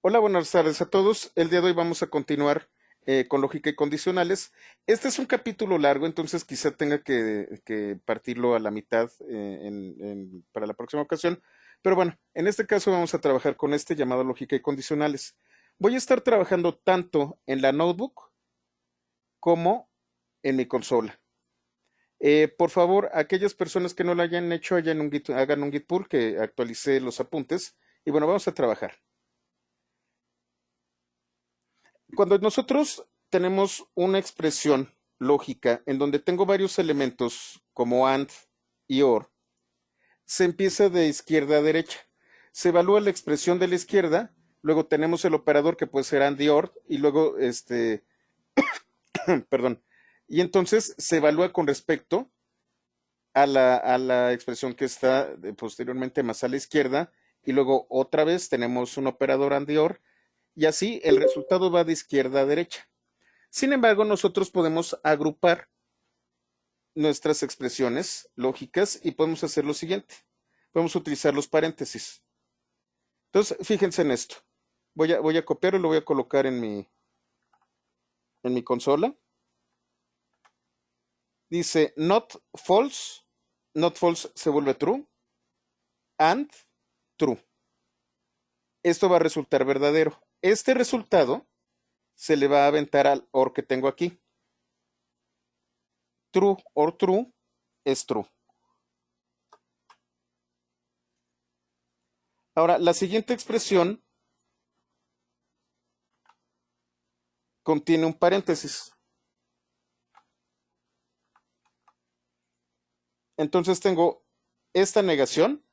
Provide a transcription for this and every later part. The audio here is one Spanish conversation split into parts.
Hola, buenas tardes a todos. El día de hoy vamos a continuar con lógica y condicionales. Este es un capítulo largo, entonces quizá tenga que partirlo a la mitad para la próxima ocasión. Pero bueno, en este caso vamos a trabajar con este llamado lógica y condicionales. Voy a estar trabajando tanto en la notebook como en mi consola. Por favor, aquellas personas que no lo hayan hecho, hagan un git pull que actualice los apuntes. Y bueno, vamos a trabajar. Cuando nosotros tenemos una expresión lógica en donde tengo varios elementos como AND y OR, se empieza de izquierda a derecha. Se evalúa la expresión de la izquierda, luego tenemos el operador que puede ser AND y OR, y luego, perdón, y entonces se evalúa con respecto a la expresión que está posteriormente más a la izquierda, y luego otra vez tenemos un operador AND y OR, y así el resultado va de izquierda a derecha. Sin embargo, nosotros podemos agrupar nuestras expresiones lógicas y podemos hacer lo siguiente. Podemos utilizar los paréntesis. Entonces, fíjense en esto. Voy a copiar y lo voy a colocar en mi consola. Dice not false se vuelve true, and true. Esto va a resultar verdadero. Este resultado se le va a aventar al OR que tengo aquí. True or true es true. Ahora, la siguiente expresión contiene un paréntesis. Entonces tengo esta negación,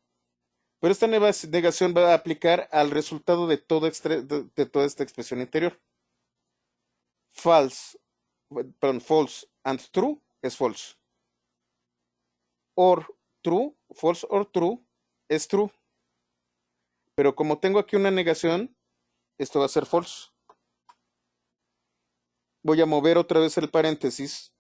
pero esta negación va a aplicar al resultado de toda esta expresión interior. False, perdón, false and true es false. Or true, false or true es true. Pero como tengo aquí una negación, esto va a ser false. Voy a mover otra vez el paréntesis.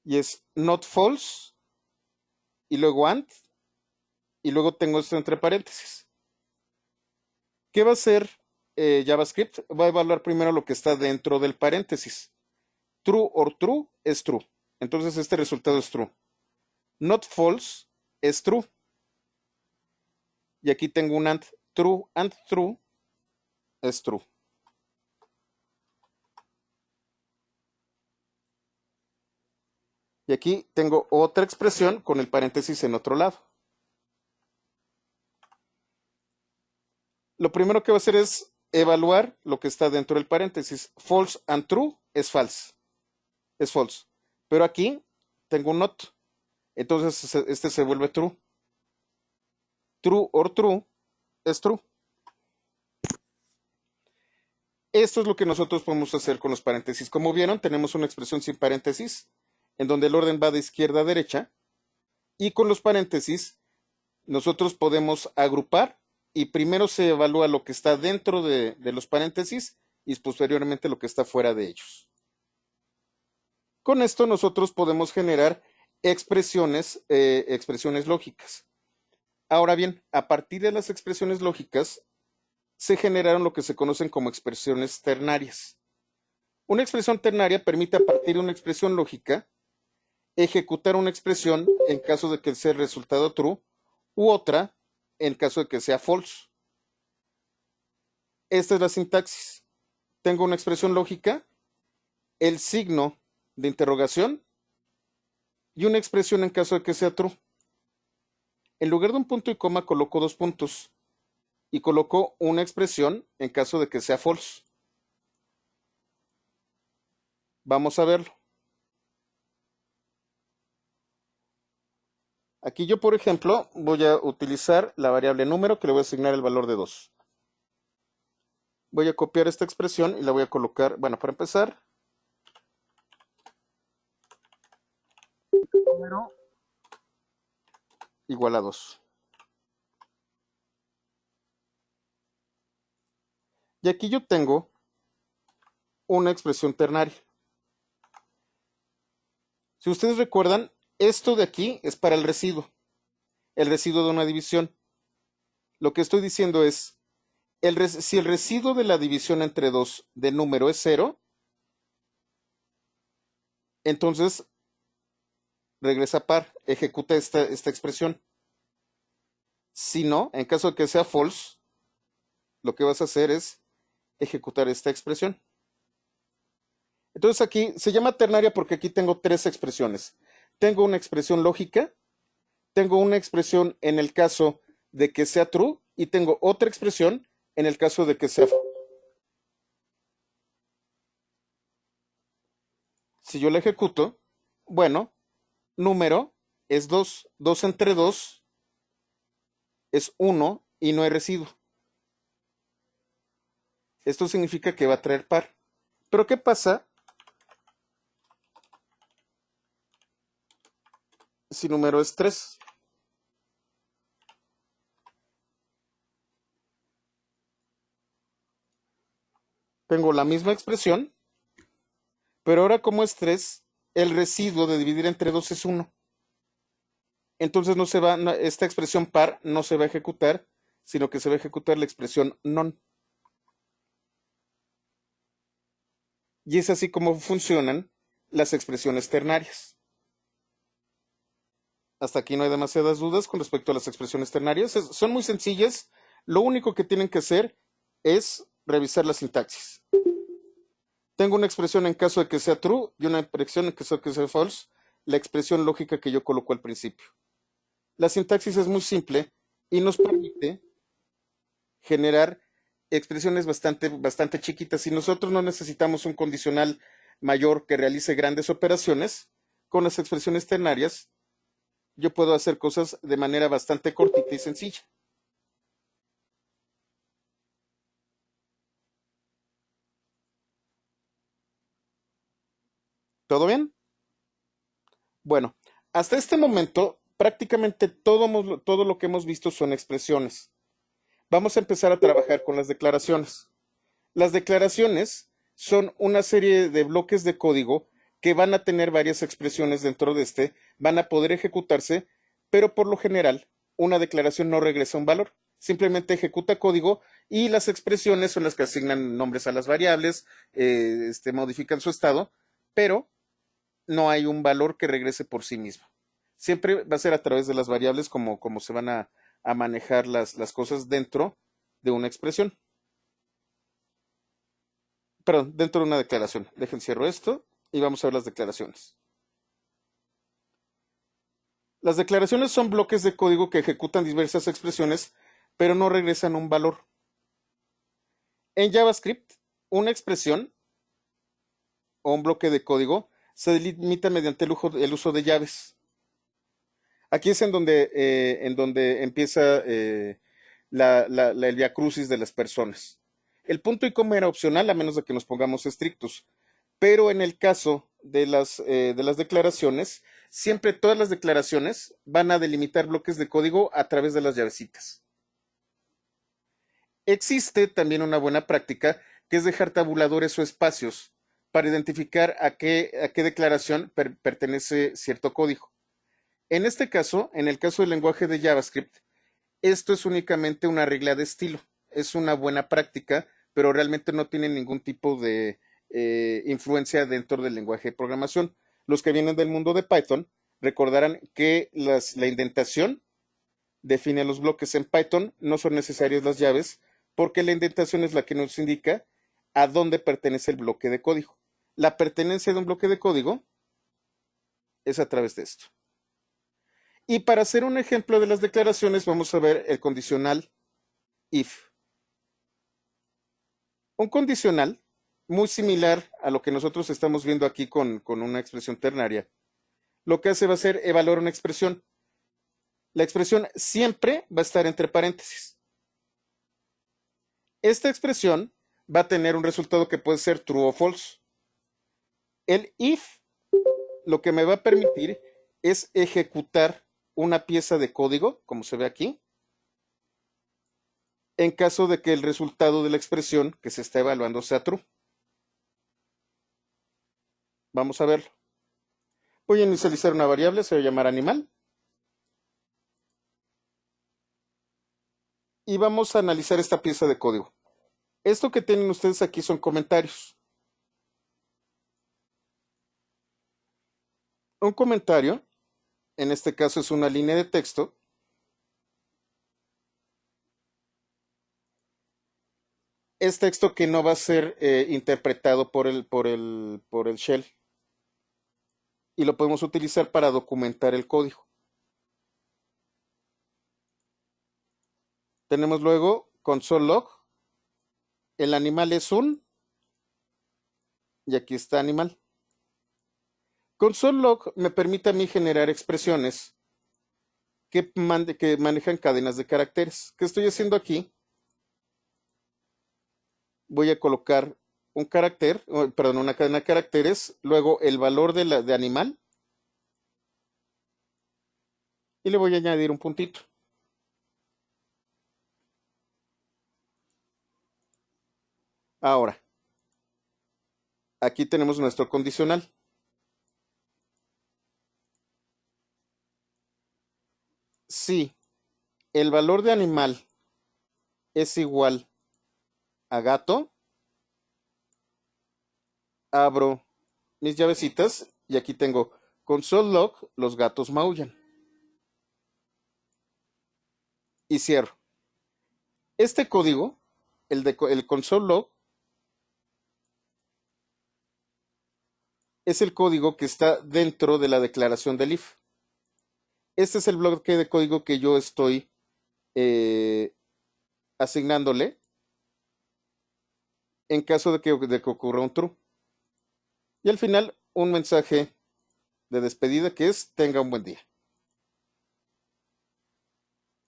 Y es not false, y luego and, y luego tengo esto entre paréntesis. ¿Qué va a hacer JavaScript? Va a evaluar primero lo que está dentro del paréntesis. True or true es true. Entonces este resultado es true. Not false es true. Y aquí tengo un and. True and true es true. Y aquí tengo otra expresión con el paréntesis en otro lado. Lo primero que va a hacer es evaluar lo que está dentro del paréntesis. False and true es false. Es false. Pero aquí tengo un not. Entonces este se vuelve true. True or true es true. Esto es lo que nosotros podemos hacer con los paréntesis. Como vieron, tenemos una expresión sin paréntesis, en donde el orden va de izquierda a derecha, y con los paréntesis nosotros podemos agrupar y primero se evalúa lo que está dentro de los paréntesis y posteriormente lo que está fuera de ellos. Con esto nosotros podemos generar expresiones lógicas. Ahora bien, a partir de las expresiones lógicas se generaron lo que se conocen como expresiones ternarias. Una expresión ternaria permite a partir de una expresión lógica ejecutar una expresión en caso de que sea el resultado true u otra en caso de que sea false. Esta es la sintaxis. Tengo una expresión lógica, el signo de interrogación y una expresión en caso de que sea true. En lugar de un punto y coma coloco dos puntos y coloco una expresión en caso de que sea false. Vamos a verlo. Aquí yo, por ejemplo, voy a utilizar la variable número que le voy a asignar el valor de 2. Voy a copiar esta expresión y la voy a colocar, bueno, para empezar, número igual a 2. Y aquí yo tengo una expresión ternaria. Si ustedes recuerdan, esto de aquí es para el residuo. el residuo de una división. Lo que estoy diciendo es, si el residuo de la división entre 2 de número es 0, entonces regresa par, ejecuta esta expresión. Si no, en caso de que sea false, lo que vas a hacer es ejecutar esta expresión. Entonces aquí se llama ternaria porque aquí tengo tres expresiones. Tengo una expresión lógica, tengo una expresión en el caso de que sea true y tengo otra expresión en el caso de que sea false. Si yo la ejecuto, bueno, número es 2. 2 entre 2 es 1 y no hay residuo. Esto significa que va a traer par. Pero ¿qué pasa si número es 3? Tengo la misma expresión, pero ahora como es 3, el residuo de dividir entre 2 es 1. Entonces esta expresión par no se va a ejecutar, sino que se va a ejecutar la expresión non. Y es así como funcionan las expresiones ternarias. Hasta aquí no hay demasiadas dudas con respecto a las expresiones ternarias. Son muy sencillas. Lo único que tienen que hacer es revisar la sintaxis. Tengo una expresión en caso de que sea true y una expresión en caso de que sea false. La expresión lógica que yo coloco al principio. La sintaxis es muy simple y nos permite generar expresiones bastante chiquitas. Si nosotros no necesitamos un condicional mayor que realice grandes operaciones, con las expresiones ternarias, yo puedo hacer cosas de manera bastante cortita y sencilla. ¿Todo bien? Bueno, hasta este momento, prácticamente todo lo que hemos visto son expresiones. Vamos a empezar a trabajar con las declaraciones. Las declaraciones son una serie de bloques de código que van a tener varias expresiones dentro de van a poder ejecutarse, pero por lo general una declaración no regresa un valor, simplemente ejecuta código y las expresiones son las que asignan nombres a las variables, modifican su estado, pero no hay un valor que regrese por sí mismo. Siempre va a ser a través de las variables como se van a manejar las cosas dentro de una expresión. Perdón, dentro de una declaración. Dejen cierro esto y vamos a ver las declaraciones. Las declaraciones son bloques de código que ejecutan diversas expresiones, pero no regresan un valor. En JavaScript, una expresión o un bloque de código se delimita mediante el uso de llaves. Aquí es en donde empieza el viacrucis de las personas. El punto y coma era opcional a menos de que nos pongamos estrictos. Pero en el caso de las declaraciones, siempre todas las declaraciones van a delimitar bloques de código a través de las llavecitas. Existe también una buena práctica que es dejar tabuladores o espacios para identificar a qué declaración pertenece cierto código. En este caso, en el caso del lenguaje de JavaScript, esto es únicamente una regla de estilo. Es una buena práctica, pero realmente no tiene ningún tipo de influencia dentro del lenguaje de programación. Los que vienen del mundo de Python recordarán que la indentación define los bloques en Python, no son necesarias las llaves, porque la indentación es la que nos indica a dónde pertenece el bloque de código. La pertenencia de un bloque de código es a través de esto. Y para hacer un ejemplo de las declaraciones, vamos a ver el condicional if. Un condicional muy similar a lo que nosotros estamos viendo aquí con una expresión ternaria. Lo que hace va a ser evaluar una expresión. La expresión siempre va a estar entre paréntesis. Esta expresión va a tener un resultado que puede ser true o false. El if lo que me va a permitir es ejecutar una pieza de código, como se ve aquí, en caso de que el resultado de la expresión que se está evaluando sea true. Vamos a verlo. Voy a inicializar una variable, se va a llamar animal. y vamos a analizar esta pieza de código. Esto que tienen ustedes aquí son comentarios. Un comentario, en este caso es una línea de texto, es texto que no va a ser interpretado por el shell y lo podemos utilizar para documentar el código. Tenemos luego console log, el animal es un, y aquí está animal. Console log me permite a mí generar expresiones que manejan cadenas de caracteres. ¿Qué estoy haciendo aquí? Voy a colocar un carácter, perdón, una cadena de caracteres, luego el valor de animal y le voy a añadir un puntito. Ahora, aquí tenemos nuestro condicional. Si el valor de animal es igual a gato, abro mis llavecitas y aquí tengo console log, los gatos maullan y cierro. Este código, el console log, es el código que está dentro de la declaración del if. Este es el bloque de código que yo estoy eh, asignándole en caso de que ocurra un true. Y al final, un mensaje de despedida que es tenga un buen día.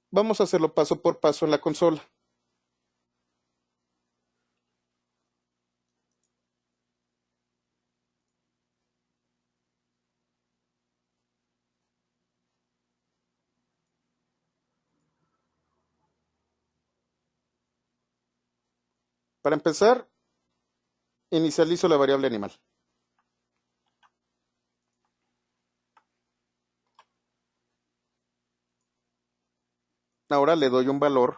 Vamos a hacerlo paso por paso en la consola. Para empezar, inicializo la variable animal. Ahora le doy un valor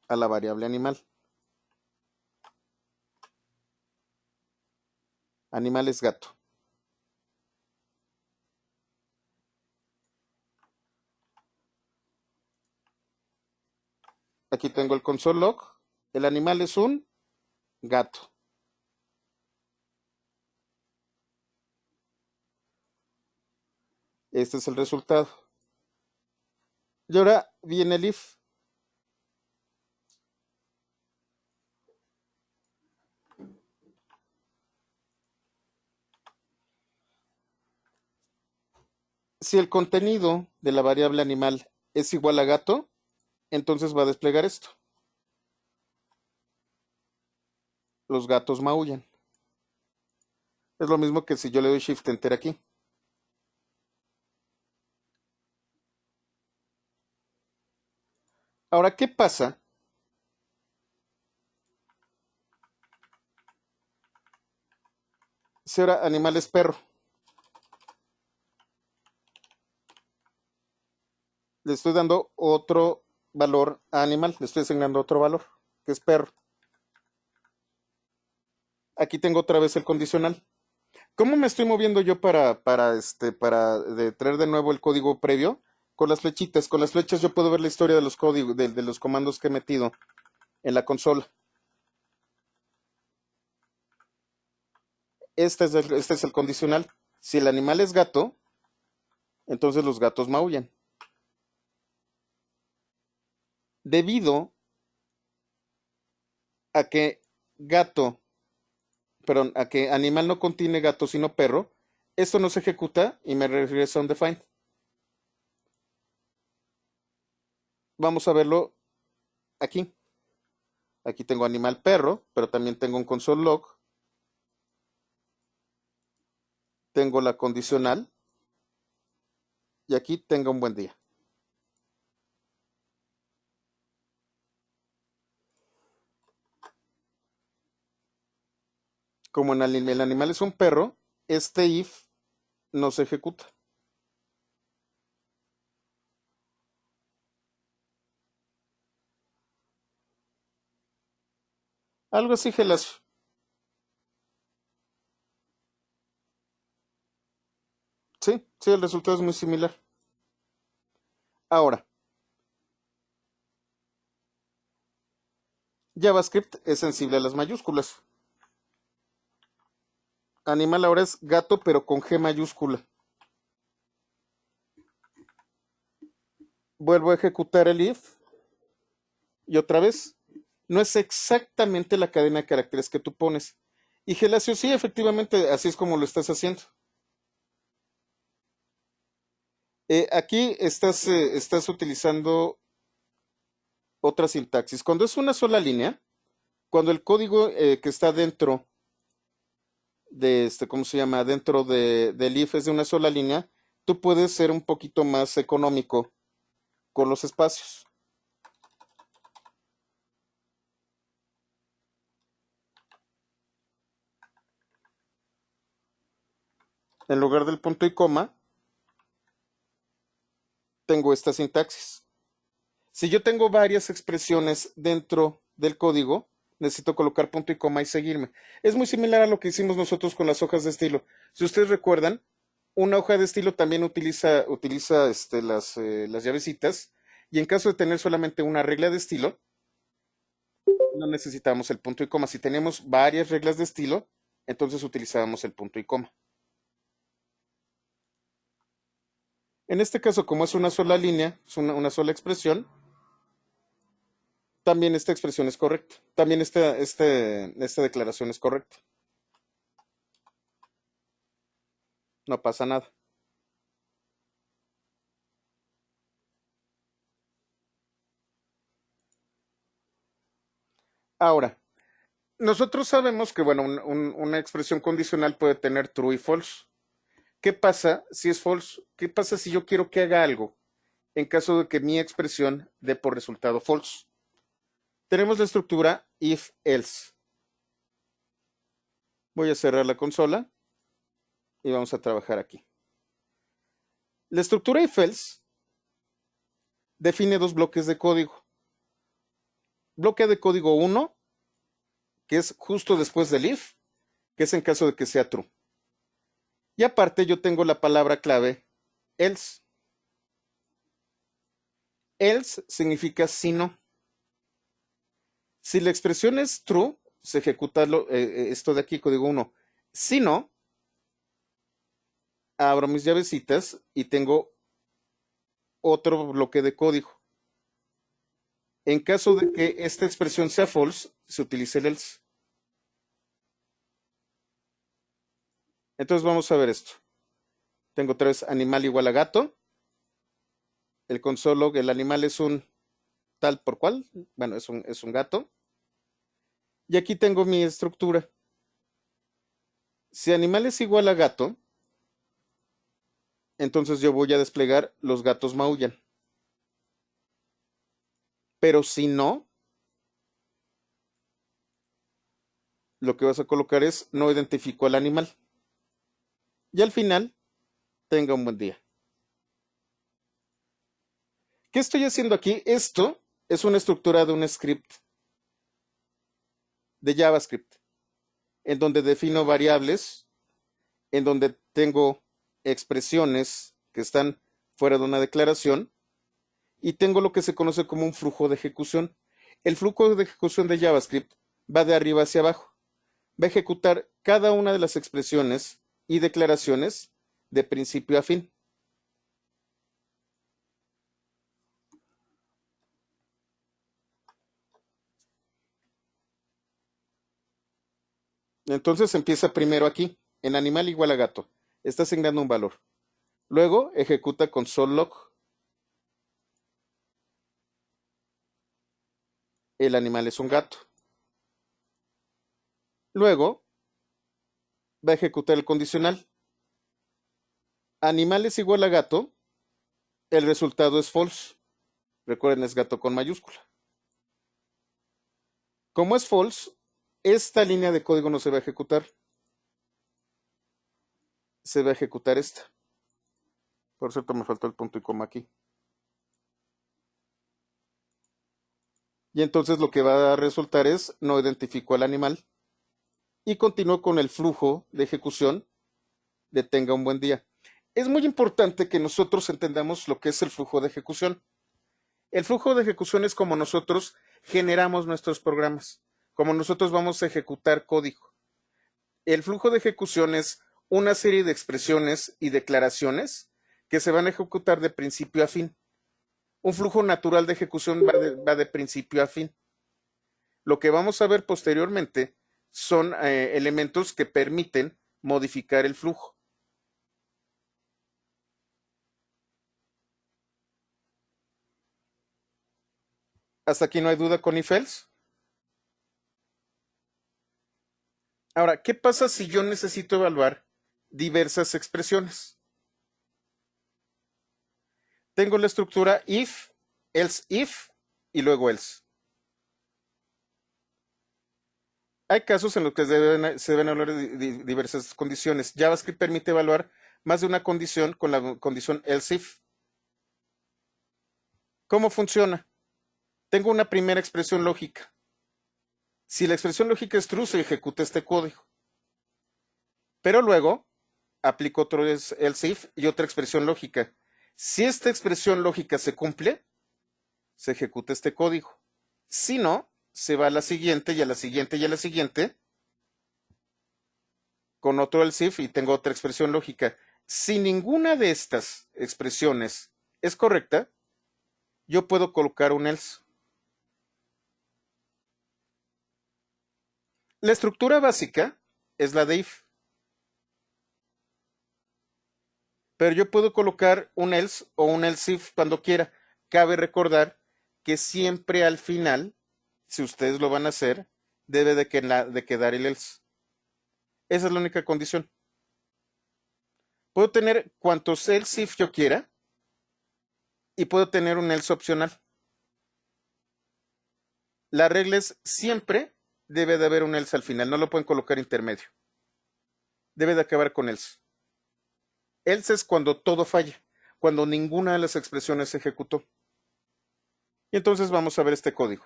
a la variable animal. Animal es gato. Aquí tengo el console log. El animal es un gato. Este es el resultado. Y ahora viene el if. Si el contenido de la variable animal es igual a gato, entonces va a desplegar esto. Los gatos maullan. Es lo mismo que si yo le doy Shift Enter aquí. Ahora, ¿qué pasa si ahora animal es perro? Le estoy dando otro valor a animal, le estoy asignando otro valor, que es perro. Aquí tengo otra vez el condicional. ¿Cómo me estoy moviendo yo para traer de nuevo el código previo? Con las flechitas. Con las flechas yo puedo ver la historia de los códigos, de los comandos que he metido en la consola. Este es el condicional. Si el animal es gato, entonces los gatos maullan. Debido a que gato, perdón, a que animal no contiene gato sino perro, esto no se ejecuta y me regresa un define. Vamos a verlo aquí. Aquí tengo animal perro, pero también tengo un console log. Tengo la condicional y aquí tenga un buen día. Como el animal es un perro, este if no se ejecuta. Algo así, Gelasio. Sí, sí, el resultado es muy similar. Ahora, JavaScript es sensible a las mayúsculas. Animal ahora es gato, pero con G mayúscula. Vuelvo a ejecutar el if y otra vez. No es exactamente la cadena de caracteres que tú pones. Y Gelasio, sí, efectivamente, así es como lo estás haciendo. Aquí estás utilizando otra sintaxis. Cuando es una sola línea, cuando el código que está dentro de ¿cómo se llama? Dentro del if es de una sola línea, tú puedes ser un poquito más económico con los espacios. En lugar del punto y coma, tengo esta sintaxis. Si yo tengo varias expresiones dentro del código, necesito colocar punto y coma y seguirme. Es muy similar a lo que hicimos nosotros con las hojas de estilo. Si ustedes recuerdan, una hoja de estilo también utiliza las llavecitas, y en caso de tener solamente una regla de estilo, no necesitamos el punto y coma. Si tenemos varias reglas de estilo, entonces utilizábamos el punto y coma. En este caso, como es una sola línea, es una sola expresión, también esta expresión es correcta. También esta declaración es correcta. No pasa nada. Ahora, nosotros sabemos que, bueno, una expresión condicional puede tener true y false. ¿Qué pasa si es false? ¿Qué pasa si yo quiero que haga algo en caso de que mi expresión dé por resultado false? Tenemos la estructura if else. Voy a cerrar la consola y vamos a trabajar aquí. La estructura if else define dos bloques de código. Bloque de código 1, que es justo después del if, que es en caso de que sea true. Y aparte yo tengo la palabra clave else. Else significa si no. Si la expresión es true, se ejecuta esto de aquí, código 1. Si no, abro mis llavecitas y tengo otro bloque de código. En caso de que esta expresión sea false, se utiliza el else. Entonces vamos a ver esto. Tengo otra vez animal igual a gato. El console, el animal es un tal por cual. Bueno, es un gato. Y aquí tengo mi estructura. Si animal es igual a gato, entonces yo voy a desplegar los gatos maullan. Pero si no, lo que vas a colocar es no identifico al animal. Y al final, tenga un buen día. ¿Qué estoy haciendo aquí? Esto es una estructura de un script de JavaScript, en donde defino variables, en donde tengo expresiones que están fuera de una declaración, y tengo lo que se conoce como un flujo de ejecución. El flujo de ejecución de JavaScript va de arriba hacia abajo. Va a ejecutar cada una de las expresiones y declaraciones de principio a fin. Entonces empieza primero aquí, en animal igual a gato. Está asignando un valor. Luego ejecuta console.log. El animal es un gato. Luego va a ejecutar el condicional. Animal es igual a gato. El resultado es false. Recuerden, es gato con mayúscula. Como es false, esta línea de código no se va a ejecutar. Se va a ejecutar esta. Por cierto, me faltó el punto y coma aquí. Y entonces lo que va a resultar es no identificó al animal y continúo con el flujo de ejecución de tenga un buen día. Es muy importante que nosotros entendamos lo que es el flujo de ejecución. El flujo de ejecución es como nosotros generamos nuestros programas, como nosotros vamos a ejecutar código. El flujo de ejecución es una serie de expresiones y declaraciones que se van a ejecutar de principio a fin. Un flujo natural de ejecución va de principio a fin. Lo que vamos a ver posteriormente son elementos que permiten modificar el flujo. Hasta aquí no hay duda con if-else. Ahora, ¿qué pasa si yo necesito evaluar diversas expresiones? Tengo la estructura if, else if y luego else. Hay casos en los que se deben hablar de diversas condiciones. JavaScript permite evaluar más de una condición con la condición else if. ¿Cómo funciona? Tengo una primera expresión lógica. Si la expresión lógica es true, se ejecuta este código. Pero luego aplico otro else if y otra expresión lógica. Si esta expresión lógica se cumple, se ejecuta este código. Si no, se va a la siguiente y a la siguiente y a la siguiente con otro else if y tengo otra expresión lógica. Si ninguna de estas expresiones es correcta, yo puedo colocar un else. La estructura básica es la de if, pero yo puedo colocar un else o un else if cuando quiera. Cabe recordar que siempre al final, si ustedes lo van a hacer, debe de quedar el else. Esa es la única condición. Puedo tener cuantos else if yo quiera y puedo tener un else opcional. La regla es siempre debe de haber un else al final, no lo pueden colocar intermedio. Debe de acabar con else. Else es cuando todo falla, cuando ninguna de las expresiones se ejecutó. Y entonces vamos a ver este código.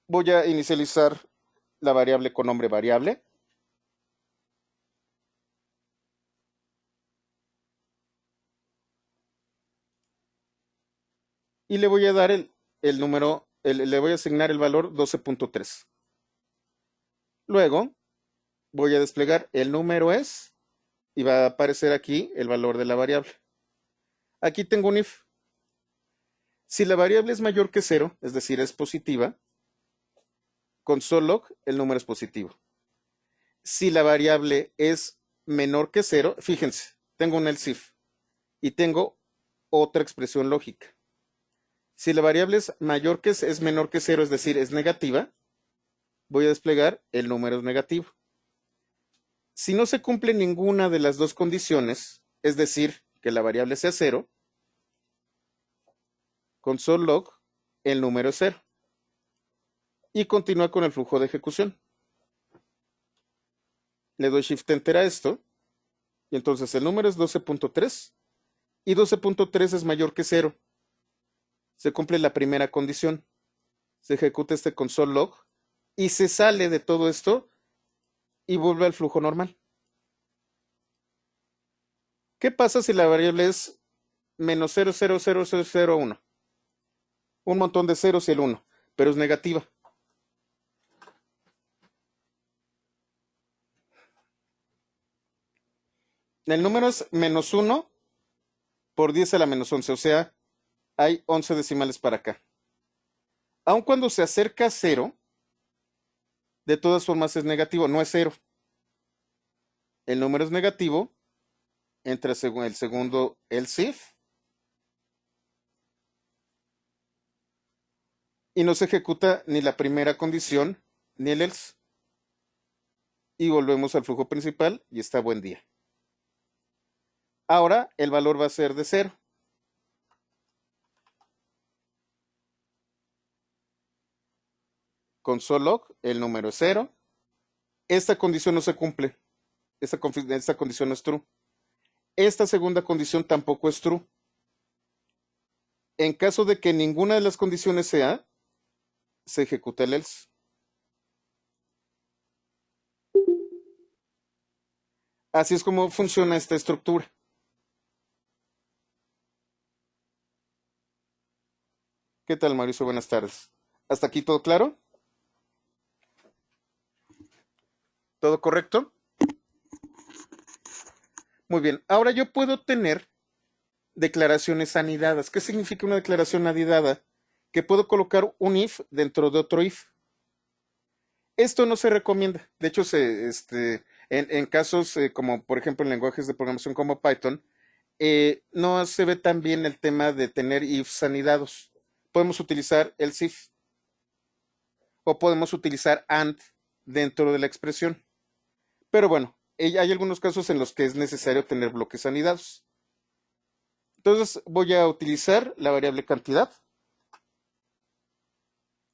Voy a inicializar la variable con nombre variable. Y le voy a dar el número, le voy a asignar el valor 12.3. Luego voy a desplegar el número es y va a aparecer aquí el valor de la variable. Aquí tengo un if. Si la variable es mayor que 0, es decir, es positiva, console.log el número es positivo. Si la variable es menor que 0, fíjense, tengo un else if y tengo otra expresión lógica. Si la variable es menor que 0, es decir, es negativa, voy a desplegar el número es negativo. Si no se cumple ninguna de las dos condiciones, es decir, que la variable sea 0, console.log el número es 0 y continúa con el flujo de ejecución. Le doy Shift Enter a esto y entonces el número es 12.3 y 12.3 es mayor que 0. Se cumple la primera condición. Se ejecuta este console.log y se sale de todo esto y vuelve al flujo normal. ¿Qué pasa si la variable es menos 0,00001? Un montón de ceros y el 1, pero es negativa. El número es menos 1 por 10 a la menos 11, o sea, hay 11 decimales para acá. Aun cuando se acerca a 0, de todas formas es negativo, no es 0. El número es negativo, entra el segundo else if y no se ejecuta ni la primera condición ni el else. Y volvemos al flujo principal y está buen día. Ahora el valor va a ser de 0. Console.log, el número es 0. Esta condición no se cumple. Esta condición no es true. Esta segunda condición tampoco es true. En caso de que ninguna de las condiciones sea, se ejecuta el else. Así es como funciona esta estructura. ¿Qué tal, Mauricio? Buenas tardes. ¿Hasta aquí todo claro? ¿Todo correcto? Muy bien. Ahora yo puedo tener declaraciones anidadas. ¿Qué significa una declaración anidada? Que puedo colocar un if dentro de otro if. Esto no se recomienda. De hecho, en casos como por ejemplo en lenguajes de programación como Python, no se ve tan bien el tema de tener ifs anidados. Podemos utilizar el if o podemos utilizar and dentro de la expresión. Pero bueno, hay algunos casos en los que es necesario tener bloques anidados. Entonces voy a utilizar la variable cantidad.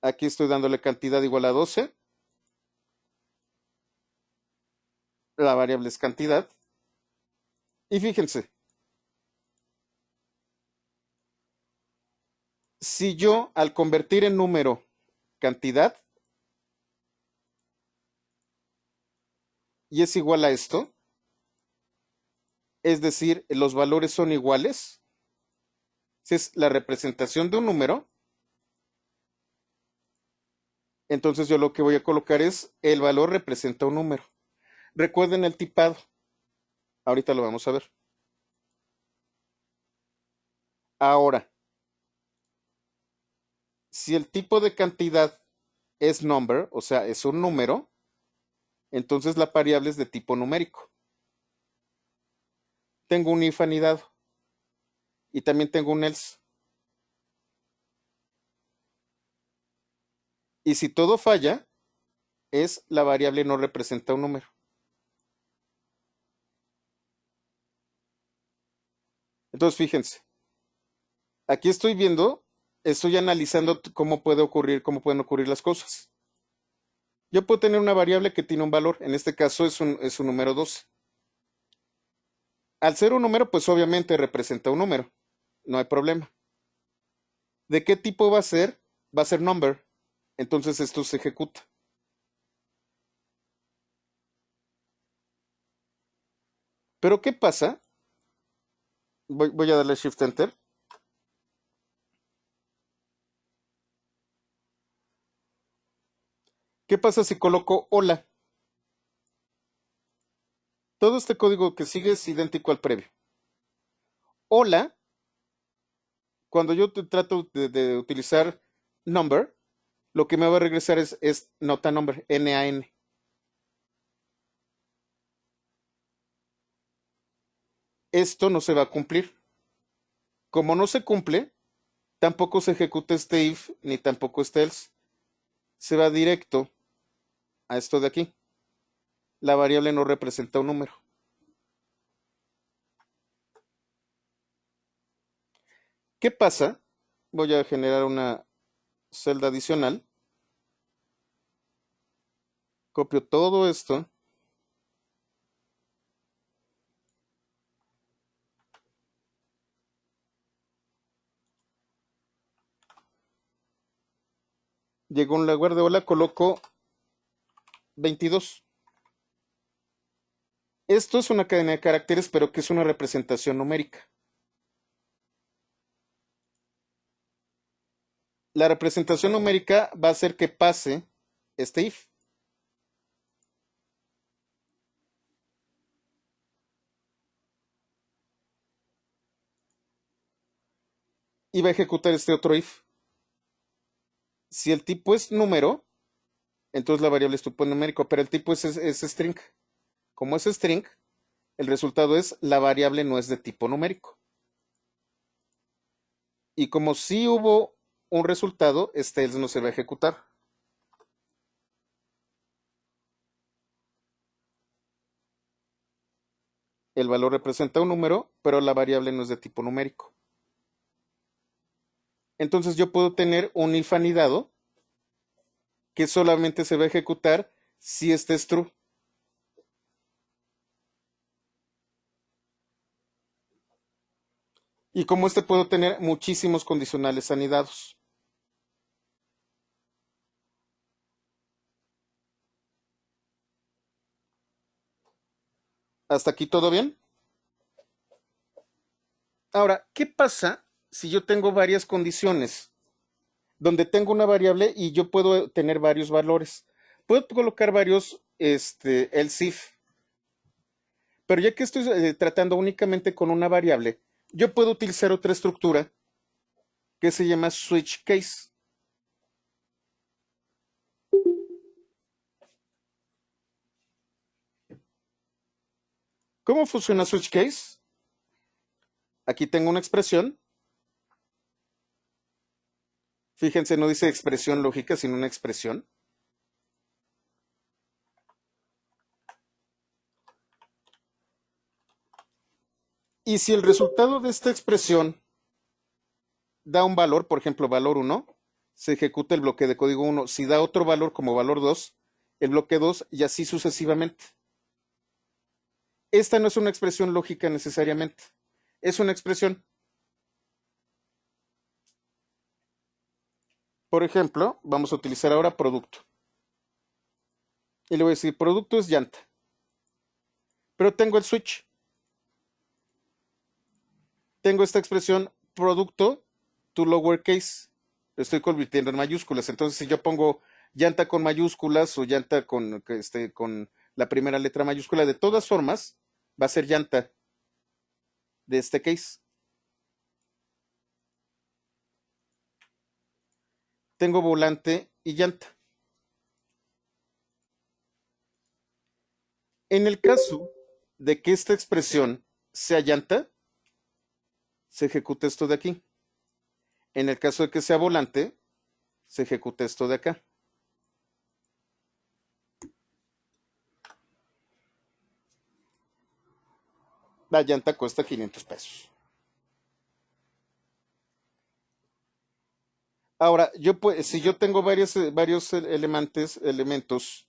Aquí estoy dándole cantidad igual a 12. La variable es cantidad. Y fíjense, si yo al convertir en número cantidad y es igual a esto, es decir, los valores son iguales, si es la representación de un número, entonces yo lo que voy a colocar es el valor representa un número. Recuerden el tipado, ahorita lo vamos a ver. Ahora, si el tipo de cantidad es number, o sea, es un número, entonces la variable es de tipo numérico. Tengo un if anidado y también tengo un else. Y si todo falla, es la variable no representa un número. Entonces, fíjense, aquí estoy viendo, estoy analizando cómo puede ocurrir, cómo pueden ocurrir las cosas. Yo puedo tener una variable que tiene un valor, en este caso es un número 12. Al ser un número, pues obviamente representa un número, no hay problema. ¿De qué tipo va a ser? Va a ser number, entonces esto se ejecuta. Pero ¿qué pasa? Voy a darle Shift Enter. ¿Qué pasa si coloco hola? Todo este código que sigue es idéntico al previo. Hola, cuando yo trato de utilizar number, lo que me va a regresar es nota number, NaN. Esto no se va a cumplir. Como no se cumple, tampoco se ejecuta este if ni tampoco este else. Se va directo a esto de aquí. La variable no representa un número. ¿Qué pasa? Voy a generar una celda adicional. Copio todo esto. Llego a un lugar de hola, coloco 22. Esto es una cadena de caracteres, pero que es una representación numérica. La representación numérica va a hacer que pase este if. Y va a ejecutar este otro if. Si el tipo es número, entonces la variable es tipo numérico, pero el tipo es string. Como es string, el resultado es la variable no es de tipo numérico. Y como si hubo un resultado, este else no se va a ejecutar. El valor representa un número, pero la variable no es de tipo numérico. Entonces yo puedo tener un if anidado que solamente se va a ejecutar si este es true. Y como este puedo tener muchísimos condicionales anidados. ¿Hasta aquí todo bien? Ahora, ¿qué pasa si yo tengo varias condiciones? Donde tengo una variable y yo puedo tener varios valores. Puedo colocar varios, else if, pero ya que estoy tratando únicamente con una variable, yo puedo utilizar otra estructura que se llama switch case. ¿Cómo funciona switch case? Aquí tengo una expresión. Fíjense, no dice expresión lógica, sino una expresión. Y si el resultado de esta expresión da un valor, por ejemplo, valor 1, se ejecuta el bloque de código 1. Si da otro valor como valor 2, el bloque 2 y así sucesivamente. Esta no es una expresión lógica necesariamente. Es una expresión. Por ejemplo, vamos a utilizar ahora producto. Y le voy a decir, producto es llanta. Pero tengo el switch. Tengo esta expresión producto to lowercase. Lo estoy convirtiendo en mayúsculas. Entonces, si yo pongo llanta con mayúsculas o llanta con la primera letra mayúscula, de todas formas, va a ser llanta de este case. Tengo volante y llanta. En el caso de que esta expresión sea llanta, se ejecuta esto de aquí. En el caso de que sea volante, se ejecuta esto de acá. La llanta cuesta 500 pesos. Ahora, si yo tengo varios elementos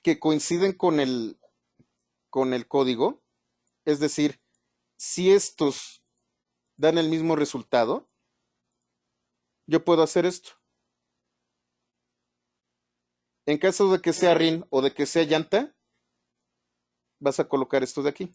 que coinciden con el código, es decir, si estos dan el mismo resultado, yo puedo hacer esto. En caso de que sea rin o de que sea llanta, vas a colocar esto de aquí.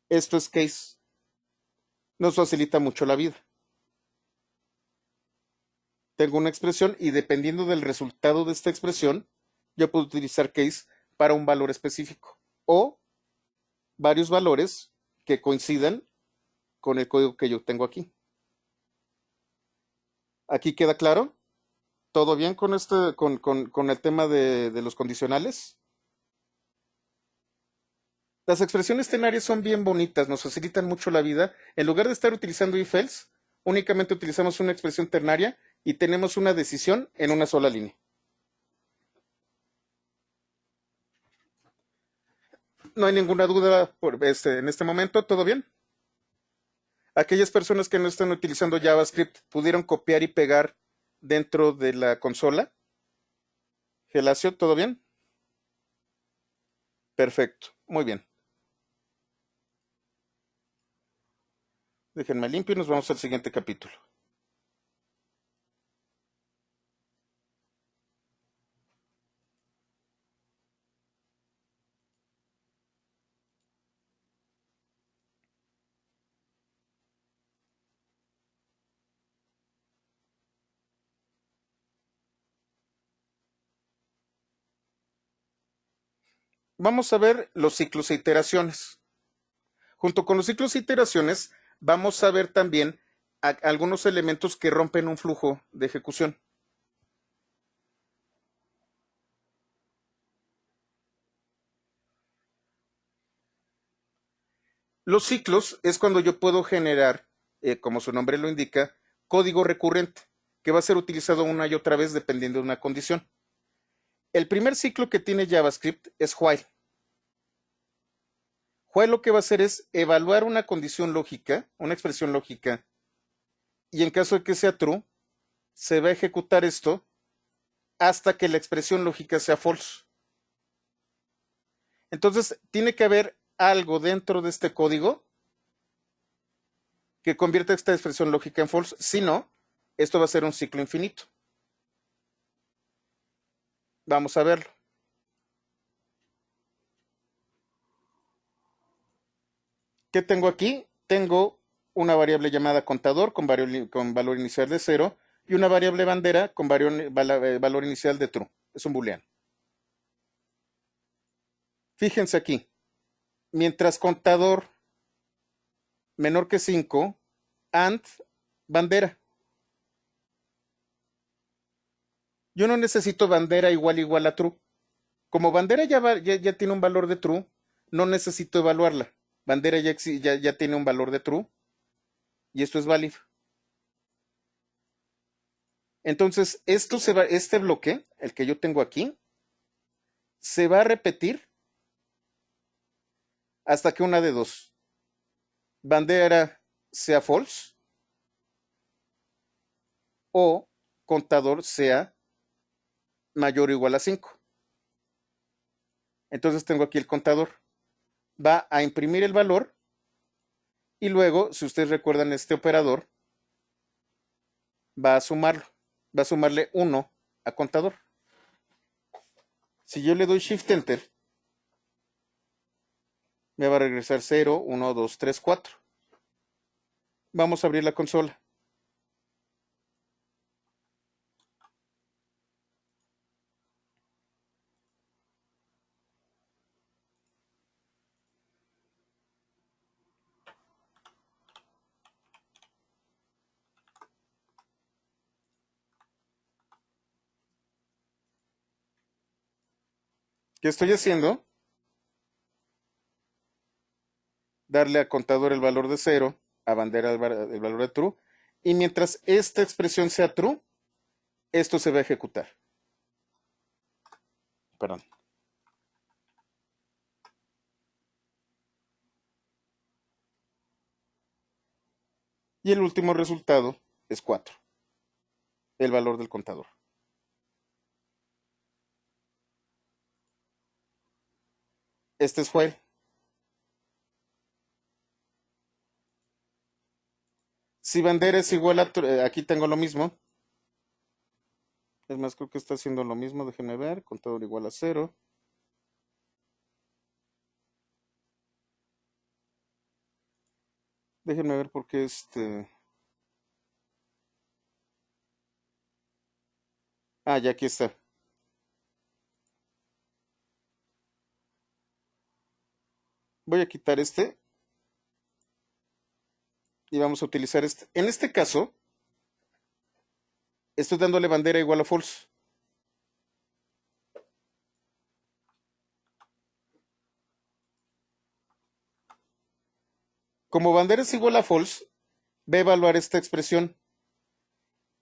Esto es case. Nos facilita mucho la vida. Tengo una expresión y dependiendo del resultado de esta expresión, yo puedo utilizar case para un valor específico o varios valores que coincidan con el código que yo tengo aquí. ¿Aquí queda claro? ¿Todo bien con el tema de los condicionales? Las expresiones ternarias son bien bonitas, nos facilitan mucho la vida. En lugar de estar utilizando if-else, únicamente utilizamos una expresión ternaria y tenemos una decisión en una sola línea. No hay ninguna duda en este momento, ¿todo bien? Aquellas personas que no están utilizando JavaScript pudieron copiar y pegar dentro de la consola. Gelacio, ¿todo bien? Perfecto, muy bien. Déjenme limpio y nos vamos al siguiente capítulo. Vamos a ver los ciclos e iteraciones. Junto con los ciclos e iteraciones, vamos a ver también algunos elementos que rompen un flujo de ejecución. Los ciclos es cuando yo puedo generar, como su nombre lo indica, código recurrente, que va a ser utilizado una y otra vez dependiendo de una condición. El primer ciclo que tiene JavaScript es while. While lo que va a hacer es evaluar una condición lógica, una expresión lógica, y en caso de que sea true, se va a ejecutar esto hasta que la expresión lógica sea false. Entonces, tiene que haber algo dentro de este código que convierta esta expresión lógica en false. Si no, esto va a ser un ciclo infinito. Vamos a verlo. ¿Qué tengo aquí? Tengo una variable llamada contador con valor inicial de 0 y una variable bandera con valor inicial de true. Es un booleano. Fíjense aquí. Mientras contador menor que 5, and bandera. Yo no necesito bandera igual a true. Como bandera ya tiene un valor de true, no necesito evaluarla. Bandera ya tiene un valor de true y esto es válido. Entonces, este bloque, el que yo tengo aquí, se va a repetir hasta que una de dos. Bandera sea false o contador sea mayor o igual a 5. Entonces tengo aquí el contador. Va a imprimir el valor y luego, si ustedes recuerdan este operador, va a sumarlo. Va a sumarle 1 a contador. Si yo le doy Shift Enter, me va a regresar 0, 1, 2, 3, 4. Vamos a abrir la consola. ¿Qué estoy haciendo? Darle a contador el valor de 0, a bandera el valor de true, y mientras esta expresión sea true, esto se va a ejecutar. Perdón. Y el último resultado es 4, el valor del contador. Este es while. Si bandera es igual a true, aquí tengo lo mismo. Es más, creo que está haciendo lo mismo. Déjenme ver. Contador igual a 0. Déjenme ver por qué Ah, ya aquí está. Voy a quitar este y vamos a utilizar este. En este caso, estoy dándole bandera igual a false. Como bandera es igual a false, va a evaluar esta expresión.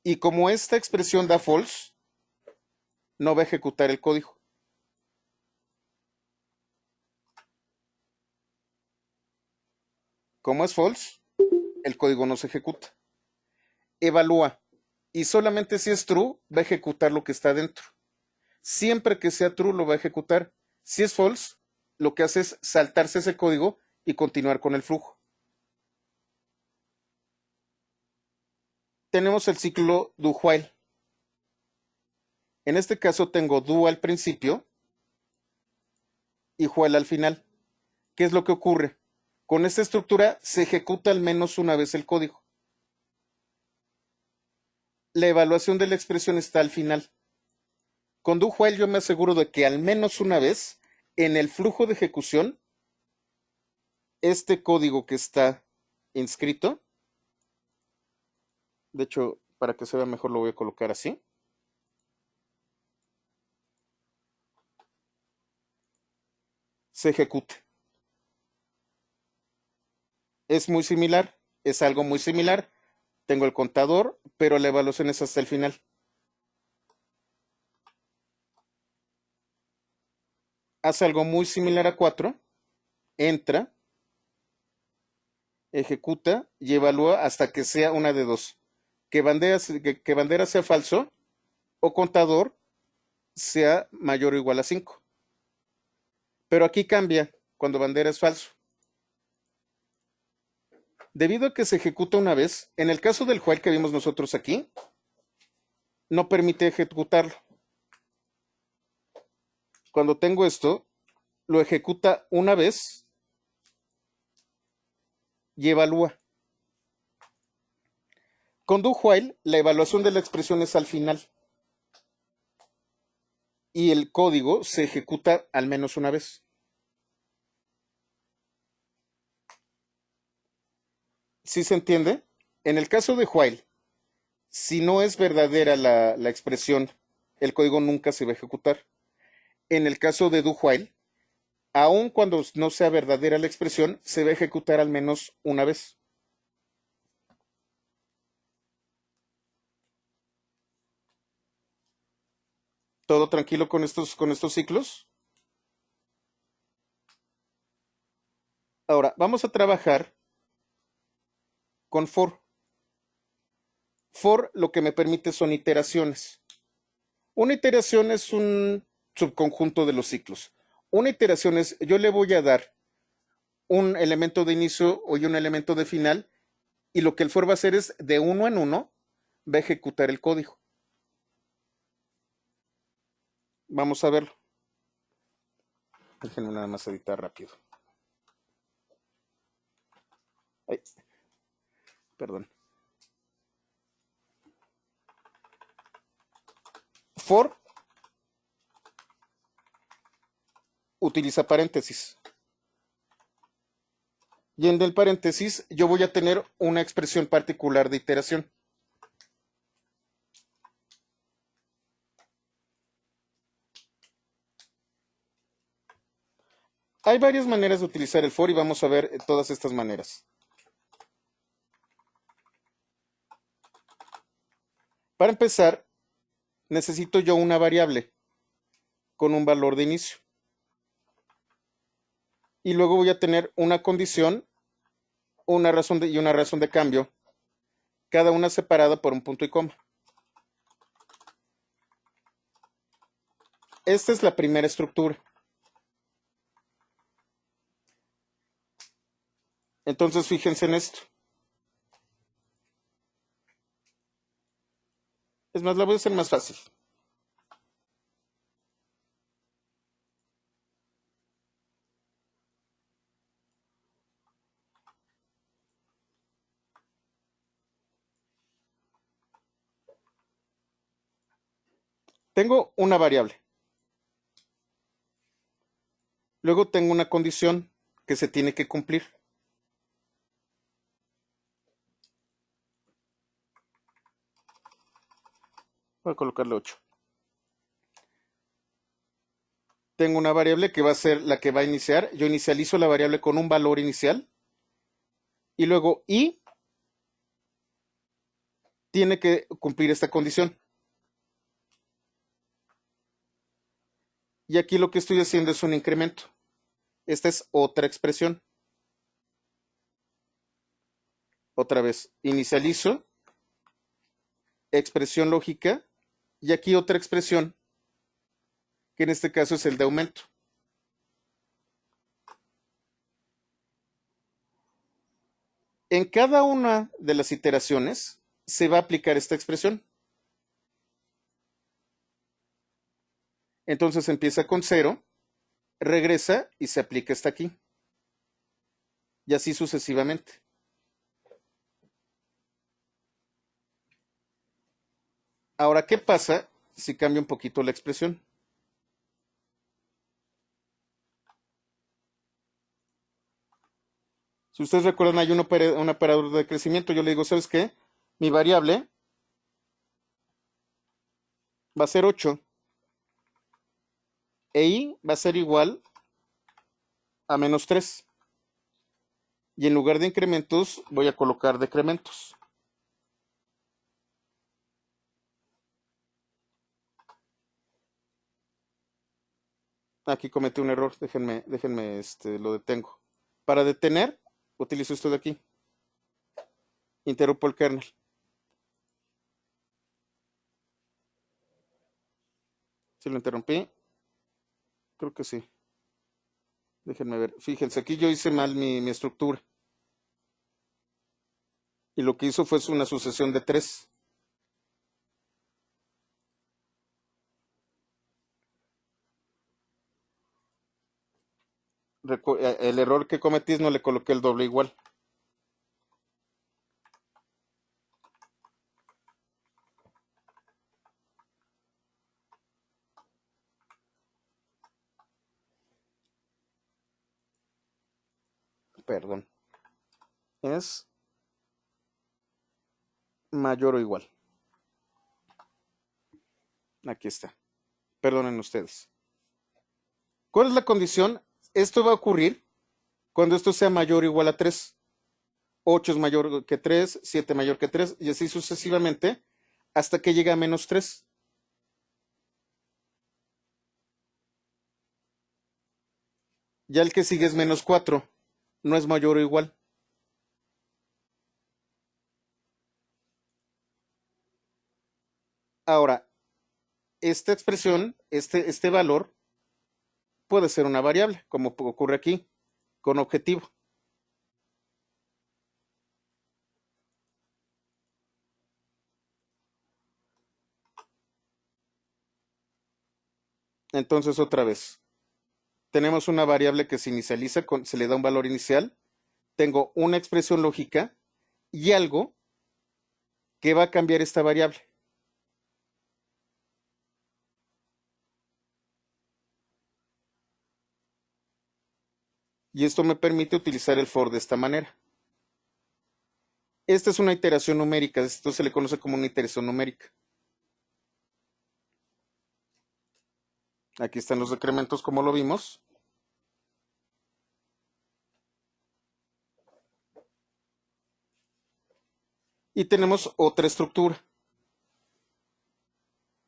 Y como esta expresión da false, no va a ejecutar el código. Como es false, el código no se ejecuta. Evalúa. Y solamente si es true, va a ejecutar lo que está dentro. Siempre que sea true, lo va a ejecutar. Si es false, lo que hace es saltarse ese código y continuar con el flujo. Tenemos el ciclo do while. En este caso tengo do al principio y while al final. ¿Qué es lo que ocurre? Con esta estructura se ejecuta al menos una vez el código. La evaluación de la expresión está al final. Con do while yo me aseguro de que al menos una vez en el flujo de ejecución, este código que está inscrito, de hecho, para que se vea mejor lo voy a colocar así. Se ejecute. Es muy similar, es algo muy similar. Tengo el contador, pero la evaluación es hasta el final. Hace algo muy similar a 4, entra, ejecuta y evalúa hasta que sea una de dos. Que bandera sea falso o contador sea mayor o igual a 5. Pero aquí cambia cuando bandera es falso. Debido a que se ejecuta una vez, en el caso del while que vimos nosotros aquí, no permite ejecutarlo. Cuando tengo esto, lo ejecuta una vez y evalúa. Con do while, la evaluación de la expresión es al final y el código se ejecuta al menos una vez. ¿Sí se entiende? En el caso de while, si no es verdadera la expresión, el código nunca se va a ejecutar. En el caso de do while, aun cuando no sea verdadera la expresión, se va a ejecutar al menos una vez. ¿Todo tranquilo con estos ciclos? Ahora, vamos a trabajar con for. For lo que me permite son iteraciones. Una iteración es un subconjunto de los ciclos. Una iteración es, yo le voy a dar un elemento de inicio y un elemento de final, y lo que el for va a hacer es, de uno en uno, va a ejecutar el código. Vamos a verlo. Déjenme nada más editar rápido. Ay, perdón. For utiliza paréntesis. Y en el paréntesis yo voy a tener una expresión particular de iteración. Hay varias maneras de utilizar el for y vamos a ver todas estas maneras. Para empezar, necesito yo una variable con un valor de inicio. Y luego voy a tener una condición, y una razón de cambio, cada una separada por un punto y coma. Esta es la primera estructura. Entonces fíjense en esto. Es más, la voy a hacer más fácil. Tengo una variable. Luego tengo una condición que se tiene que cumplir. Voy a colocarle 8. Tengo una variable que va a ser la que va a iniciar. Yo inicializo la variable con un valor inicial. Y luego i tiene que cumplir esta condición. Y aquí lo que estoy haciendo es un incremento. Esta es otra expresión. Otra vez, inicializo, expresión lógica, y aquí otra expresión, que en este caso es el de aumento. En cada una de las iteraciones se va a aplicar esta expresión. Entonces empieza con 0, regresa y se aplica esta aquí. Y así sucesivamente. Ahora, ¿qué pasa si cambio un poquito la expresión? Si ustedes recuerdan, hay un operador de crecimiento. Yo le digo, ¿sabes qué? Mi variable va a ser 8 e i va a ser igual a menos 3. Y en lugar de incrementos voy a colocar decrementos. Aquí cometí un error, déjenme, lo detengo. Para detener, utilizo esto de aquí. Interrumpo el kernel. Si lo interrumpí, creo que sí. Déjenme ver. Fíjense, aquí yo hice mal mi estructura. Y lo que hizo fue una sucesión de tres. El error que cometí es no le coloqué el doble igual. Perdón. Es mayor o igual. Aquí está. Perdonen ustedes. ¿Cuál es la condición? Esto va a ocurrir cuando esto sea mayor o igual a 3. 8 es mayor que 3, 7 mayor que 3, y así sucesivamente hasta que llegue a menos 3. Ya el que sigue es menos 4. No es mayor o igual. Ahora, esta expresión, este valor, puede ser una variable, como ocurre aquí, con objetivo. Entonces, otra vez, tenemos una variable que se inicializa, se le da un valor inicial, tengo una expresión lógica y algo que va a cambiar esta variable. Y esto me permite utilizar el for de esta manera. Esta es una iteración numérica, esto se le conoce como una iteración numérica. Aquí están los decrementos como lo vimos. Y tenemos otra estructura.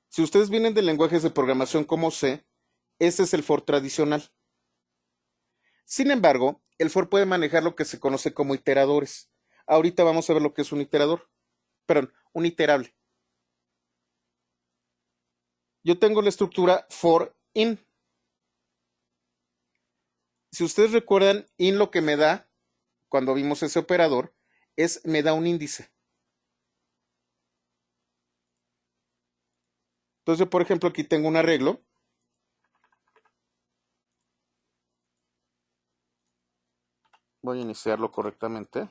Si ustedes vienen de lenguajes de programación como C, este es el for tradicional. Sin embargo, el for puede manejar lo que se conoce como iteradores. Ahorita vamos a ver lo que es un iterador. Perdón, un iterable. Yo tengo la estructura for in. Si ustedes recuerdan, in lo que me da, cuando vimos ese operador, es me da un índice. Entonces, por ejemplo, aquí tengo un arreglo. Voy a iniciarlo correctamente.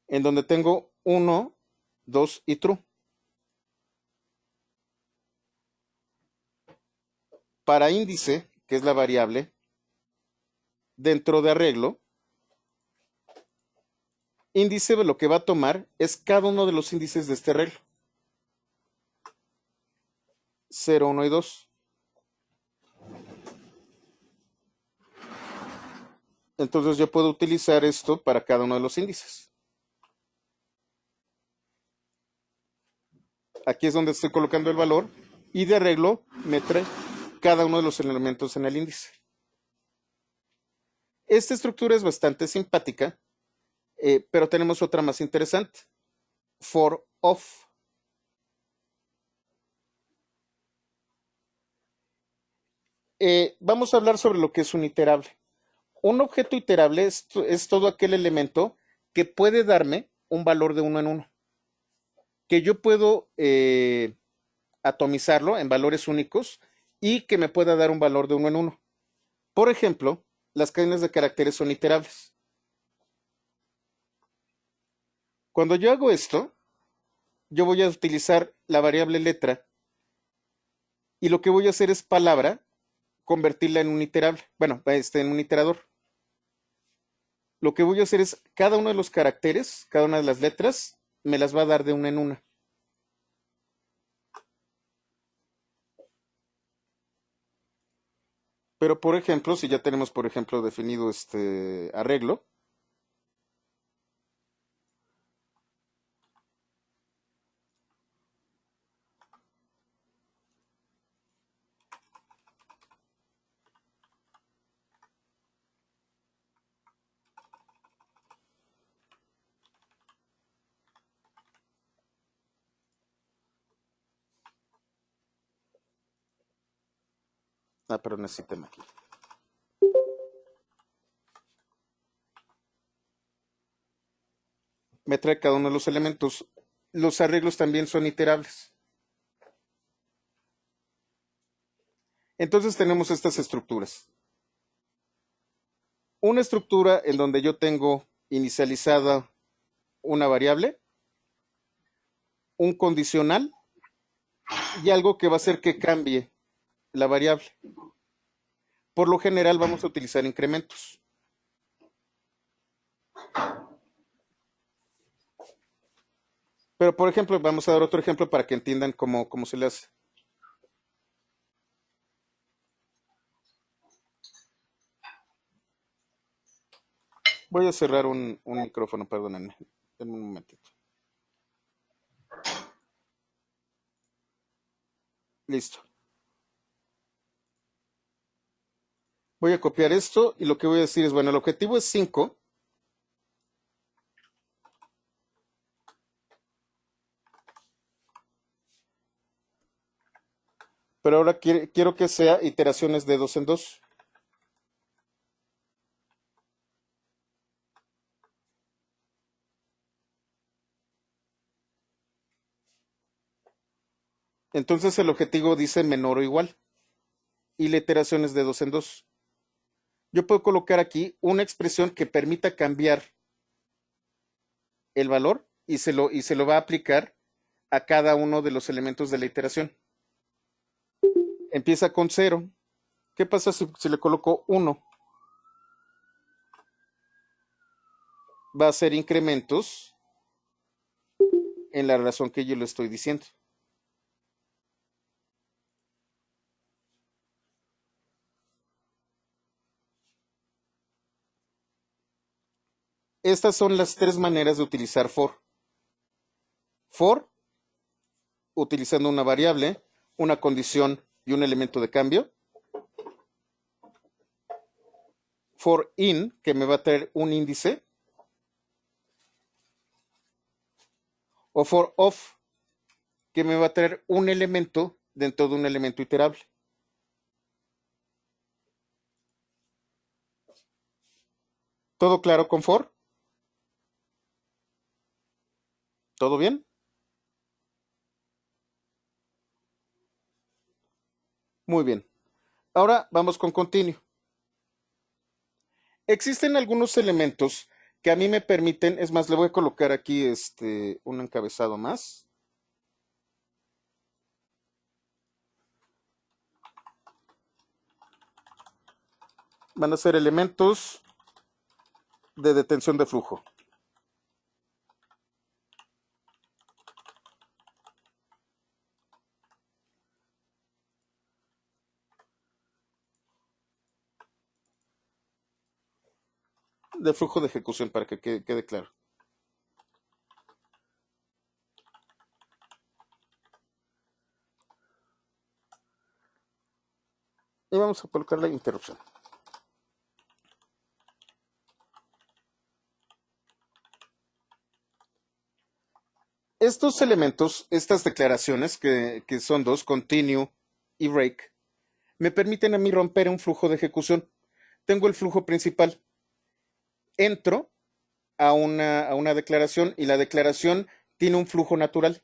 En donde tengo 1, 2 y true. Para índice, que es la variable, dentro de arreglo, índice lo que va a tomar es cada uno de los índices de este arreglo. 0, 1 y 2. Entonces yo puedo utilizar esto para cada uno de los índices. Aquí es donde estoy colocando el valor y de arreglo me trae cada uno de los elementos en el índice. Esta estructura es bastante simpática, pero tenemos otra más interesante. For of. Vamos a hablar sobre lo que es un iterable. Un objeto iterable es todo aquel elemento que puede darme un valor de uno en uno. Que yo puedo atomizarlo en valores únicos y que me pueda dar un valor de uno en uno. Por ejemplo, las cadenas de caracteres son iterables. Cuando yo hago esto, yo voy a utilizar la variable letra y lo que voy a hacer es palabra, convertirla en un iterable. Bueno, en un iterador. Lo que voy a hacer es cada uno de los caracteres, cada una de las letras, me las va a dar de una en una. Pero, por ejemplo, si ya tenemos, por ejemplo, definido este arreglo, Ah, pero necesito aquí. Me trae cada uno de los elementos. Los arreglos también son iterables. Entonces tenemos estas estructuras. Una estructura en donde yo tengo inicializada una variable, un condicional y algo que va a hacer que cambie la variable. Por lo general vamos a utilizar incrementos. Pero por ejemplo, vamos a dar otro ejemplo para que entiendan cómo se le hace. Voy a cerrar un micrófono, perdónenme. Denme un momentito. Listo. Voy a copiar esto y lo que voy a decir es, bueno, el objetivo es 5. Pero ahora quiero que sea iteraciones de 2 en 2. Entonces el objetivo dice menor o igual. Y la iteración es de 2 en 2. Yo puedo colocar aquí una expresión que permita cambiar el valor y se lo va a aplicar a cada uno de los elementos de la iteración. Empieza con 0. ¿Qué pasa si le coloco 1? Va a ser incrementos en la razón que yo le estoy diciendo. Estas son las 3 maneras de utilizar for. For, utilizando una variable, una condición y un elemento de cambio. For in, que me va a traer un índice. O for off, que me va a traer un elemento dentro de un elemento iterable. ¿Todo claro con for? ¿Todo bien? Muy bien. Ahora vamos con continuo. Existen algunos elementos que a mí me permiten, es más, le voy a colocar aquí un encabezado más. Van a ser elementos de detención de flujo. De flujo de ejecución, para que quede claro. Y vamos a colocar la interrupción. Estos elementos, estas declaraciones, que son dos, continue y break, me permiten a mí romper un flujo de ejecución. Tengo el flujo principal. Entro a una declaración y la declaración tiene un flujo natural.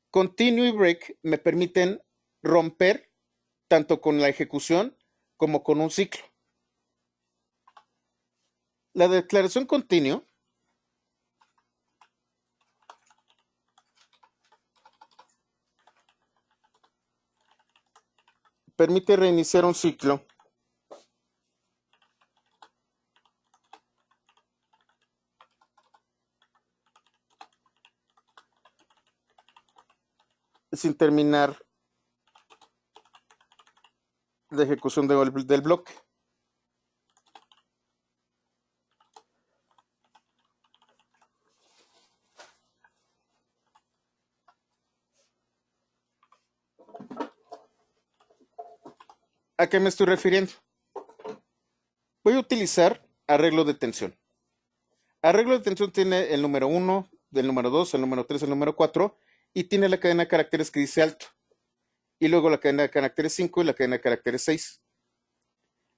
Continue y break me permiten romper tanto con la ejecución como con un ciclo. La declaración continue permite reiniciar un ciclo sin terminar la ejecución del bloque. ¿A qué me estoy refiriendo? Voy a utilizar arreglo de tensión. Arreglo de tensión tiene el número 1, el número 2, el número 3, el número 4 y tiene la cadena de caracteres que dice alto. y luego la cadena de caracteres 5 y la cadena de caracteres 6.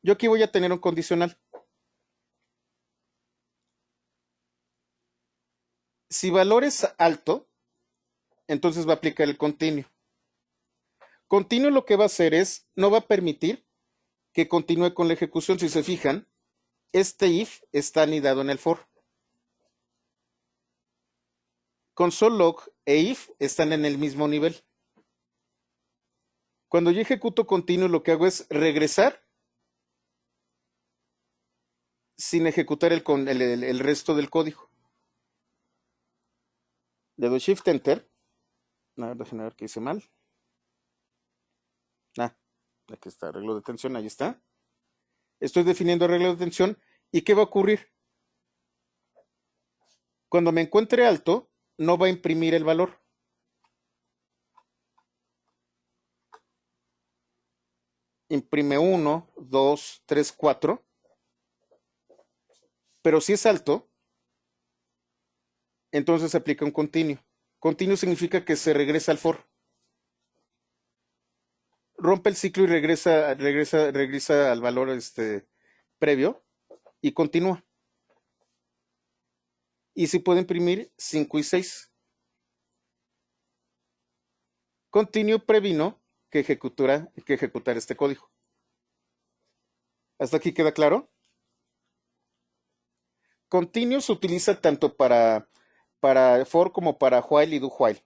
Yo aquí voy a tener un condicional. Si valor es alto, entonces va a aplicar el continuo. Continuo lo que va a hacer es, no va a permitir que continúe con la ejecución. Si se fijan, este if está anidado en el for. Console log e if están en el mismo nivel. Cuando yo ejecuto continuo, lo que hago es regresar sin ejecutar el resto del código. Le doy Shift Enter. No, déjenme ver que hice mal. Ah, aquí está, arreglo de tensión, ahí está. Estoy definiendo arreglo de tensión. ¿Y qué va a ocurrir? Cuando me encuentre alto, no va a imprimir el valor. Imprime 1, 2, 3, 4. Pero si es alto, entonces se aplica un continuo. Continuo significa que se regresa al for. Rompe el ciclo y regresa al valor previo y continúa. Y si puede imprimir 5 y 6. Continuo previno que ejecutar este código. ¿Hasta aquí queda claro? Continuo se utiliza tanto para for como para while y do while.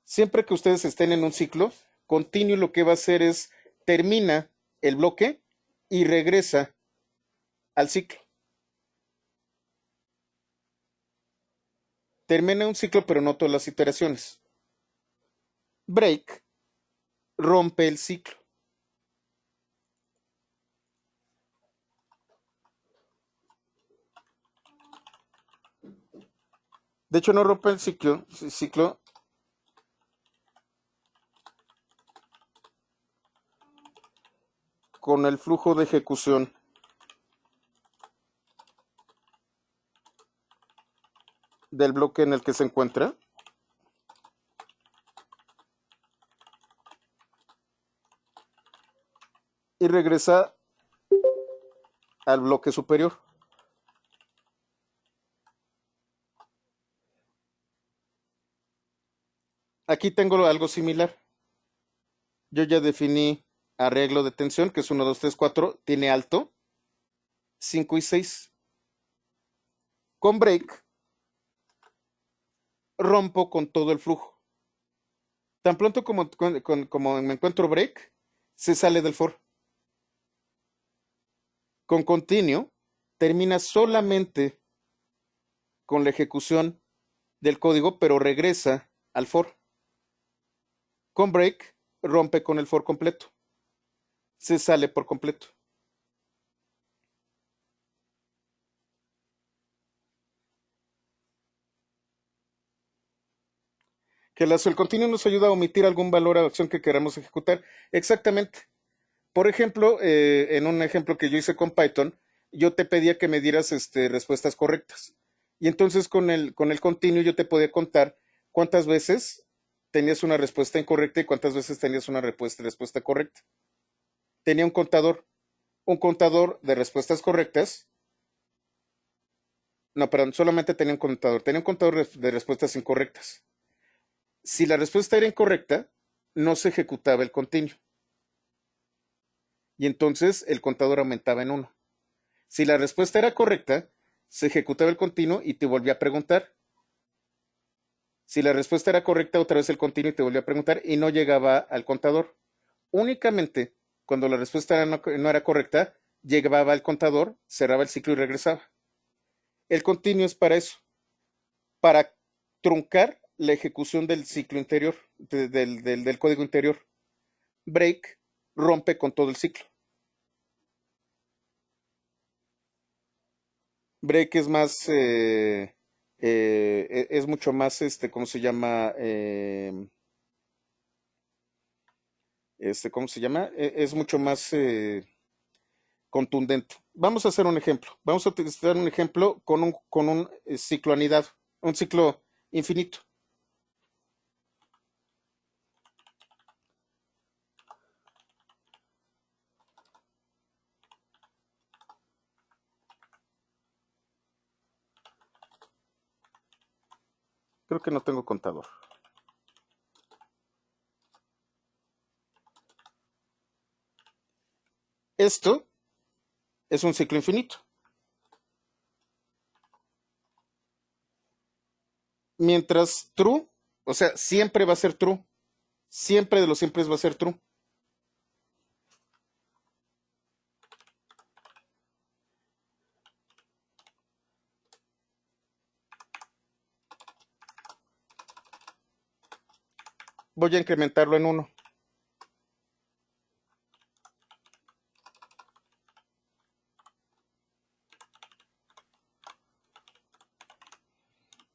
Siempre que ustedes estén en un ciclo, continuo lo que va a hacer es termina el bloque y regresa al ciclo. Termina un ciclo, pero no todas las iteraciones. Break rompe el ciclo. De hecho, no rompe el ciclo con el flujo de ejecución del bloque en el que se encuentra. Y regresa al bloque superior. Aquí tengo algo similar. Yo ya definí arreglo de tensión, que es 1, 2, 3, 4, tiene alto, 5 y 6. Con break, rompo con todo el flujo. Tan pronto como me encuentro break, se sale del for. Con continuo, termina solamente con la ejecución del código, pero regresa al for. Con break, rompe con el for completo. Se sale por completo. Que el continuo nos ayuda a omitir algún valor o acción que queramos ejecutar. Exactamente. Por ejemplo, en un ejemplo que yo hice con Python, yo te pedía que me dieras respuestas correctas. Y entonces con el continuo yo te podía contar cuántas veces tenías una respuesta incorrecta y cuántas veces tenías una respuesta correcta. Tenía un contador de respuestas correctas. No, perdón, solamente tenía un contador de respuestas incorrectas. Si la respuesta era incorrecta, no se ejecutaba el continuo. Y entonces el contador aumentaba en 1. Si la respuesta era correcta, se ejecutaba el continuo y te volvía a preguntar. Si la respuesta era correcta, otra vez el continuo y te volvía a preguntar y no llegaba al contador. Únicamente cuando la respuesta no era correcta, llegaba al contador, cerraba el ciclo y regresaba. El continuo es para eso, para truncar la ejecución del ciclo interior, del código interior. Break rompe con todo el ciclo. Break es más, es mucho más, ¿cómo se llama? ¿Cómo se llama? Es mucho más contundente. Vamos a hacer un ejemplo. Vamos a utilizar un ejemplo con un ciclo anidado, un ciclo infinito. Creo que no tengo contador. Esto es un ciclo infinito. Mientras true, o sea, siempre va a ser true. Siempre de los siempre va a ser true. Voy a incrementarlo en uno.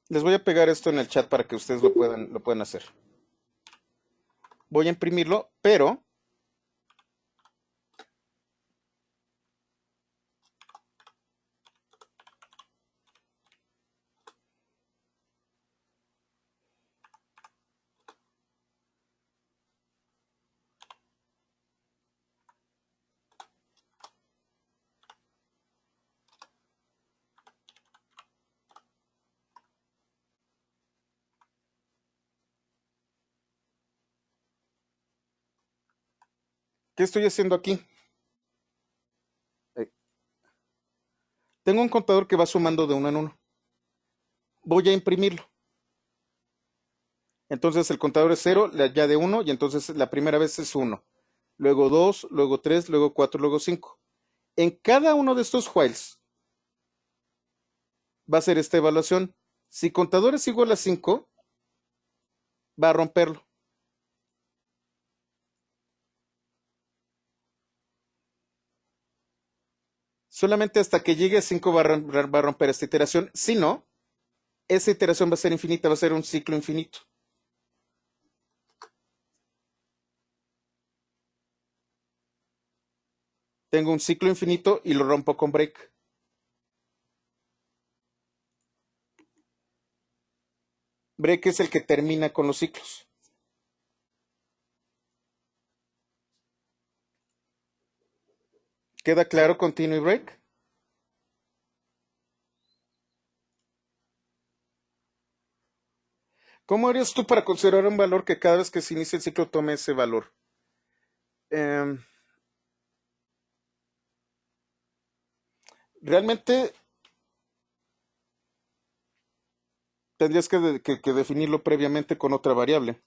Les voy a pegar esto en el chat para que ustedes lo puedan hacer. Voy a imprimirlo, pero ¿qué estoy haciendo aquí? Eh, Tengo un contador que va sumando de uno en uno. Voy a imprimirlo. Entonces el contador es cero, ya de uno, y entonces la primera vez es uno. Luego 2, luego 3, luego 4, luego 5. En cada uno de estos whiles va a ser esta evaluación. Si contador es igual a 5, va a romperlo. Solamente hasta que llegue a 5 va a romper esta iteración. Si no, esa iteración va a ser infinita, va a ser un ciclo infinito. Tengo un ciclo infinito y lo rompo con break. Break es el que termina con los ciclos. ¿Queda claro continue y break? ¿Cómo harías tú para considerar un valor que cada vez que se inicia el ciclo tome ese valor? Em, Realmente tendrías que definirlo previamente con otra variable.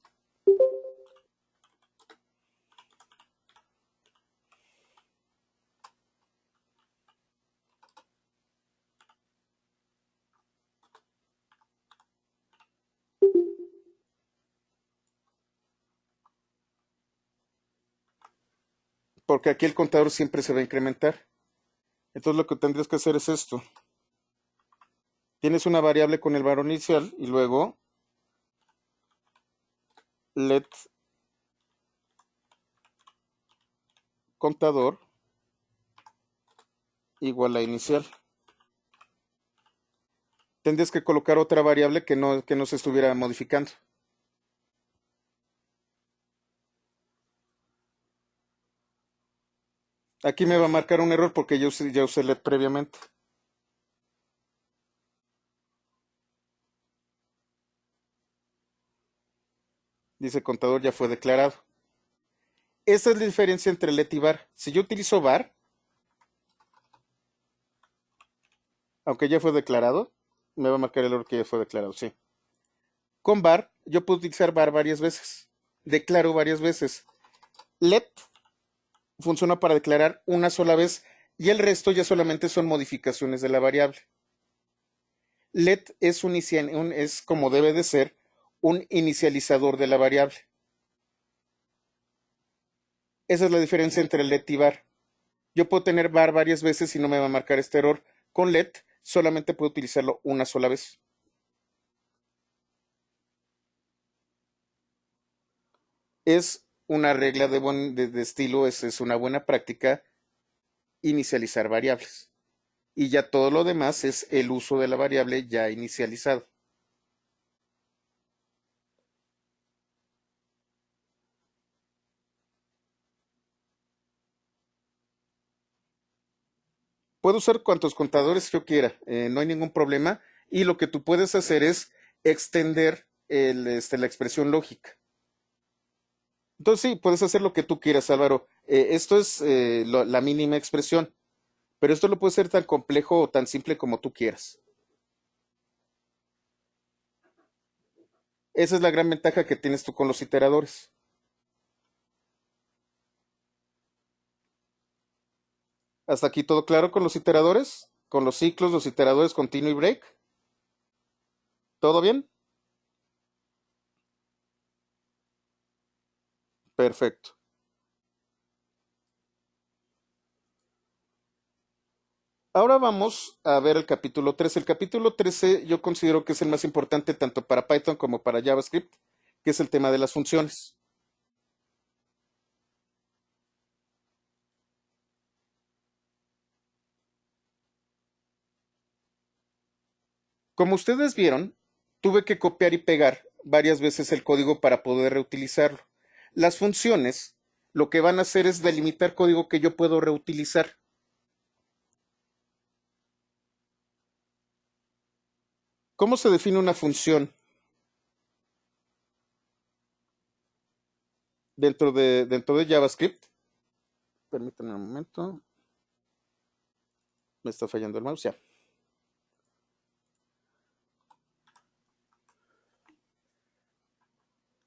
Porque aquí el contador siempre se va a incrementar. Entonces lo que tendrías que hacer es esto. Tienes una variable con el valor inicial y luego let contador igual a inicial. Tendrías que colocar otra variable que no se estuviera modificando. Aquí me va a marcar un error porque ya usé let previamente. Dice contador ya fue declarado. Esa es la diferencia entre let y var. Si yo utilizo var, aunque ya fue declarado, me va a marcar el error que ya fue declarado, sí. Con var, yo puedo utilizar var varias veces. Declaro varias veces. Let funciona para declarar una sola vez y el resto ya solamente son modificaciones de la variable. Let es como debe de ser un inicializador de la variable. Esa es la diferencia entre let y var. Yo puedo tener var varias veces y no me va a marcar este error. Con let solamente puedo utilizarlo una sola vez. Es una regla de estilo, es una buena práctica inicializar variables. Y ya todo lo demás es el uso de la variable ya inicializado. Puedo usar cuantos contadores yo quiera, no hay ningún problema. Y lo que tú puedes hacer es extender la expresión lógica. Entonces sí, puedes hacer lo que tú quieras, Álvaro. Esto es la mínima expresión, pero esto lo puede ser tan complejo o tan simple como tú quieras. Esa es la gran ventaja que tienes tú con los iteradores. ¿Hasta aquí todo claro con los iteradores? ¿Con los ciclos, los iteradores continuo y break? ¿Todo bien? Perfecto. Ahora vamos a ver el capítulo 13. El capítulo 13 yo considero que es el más importante tanto para Python como para JavaScript, que es el tema de las funciones. Como ustedes vieron, tuve que copiar y pegar varias veces el código para poder reutilizarlo. Las funciones lo que van a hacer es delimitar código que yo puedo reutilizar. ¿Cómo se define una función dentro de JavaScript? Permítanme un momento. Me está fallando el mouse ya.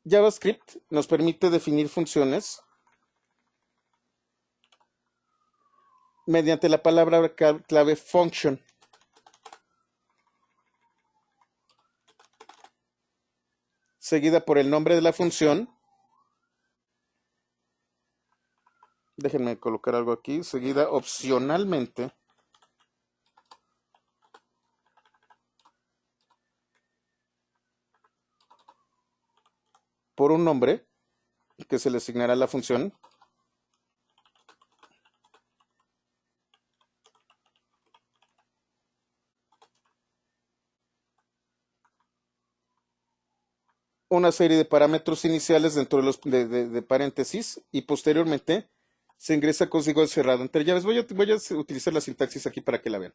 JavaScript nos permite definir funciones mediante la palabra clave function, seguida por el nombre de la función. Déjenme colocar algo aquí. Seguida opcionalmente por un nombre que se le asignará a la función. Una serie de parámetros iniciales dentro de paréntesis y posteriormente se ingresa código cerrado entre llaves. Voy a utilizar la sintaxis aquí para que la vean.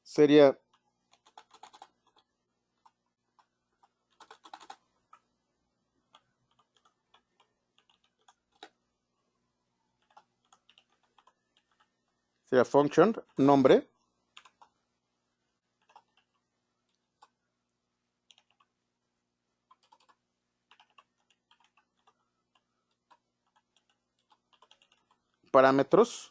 Sería function, nombre, parámetros,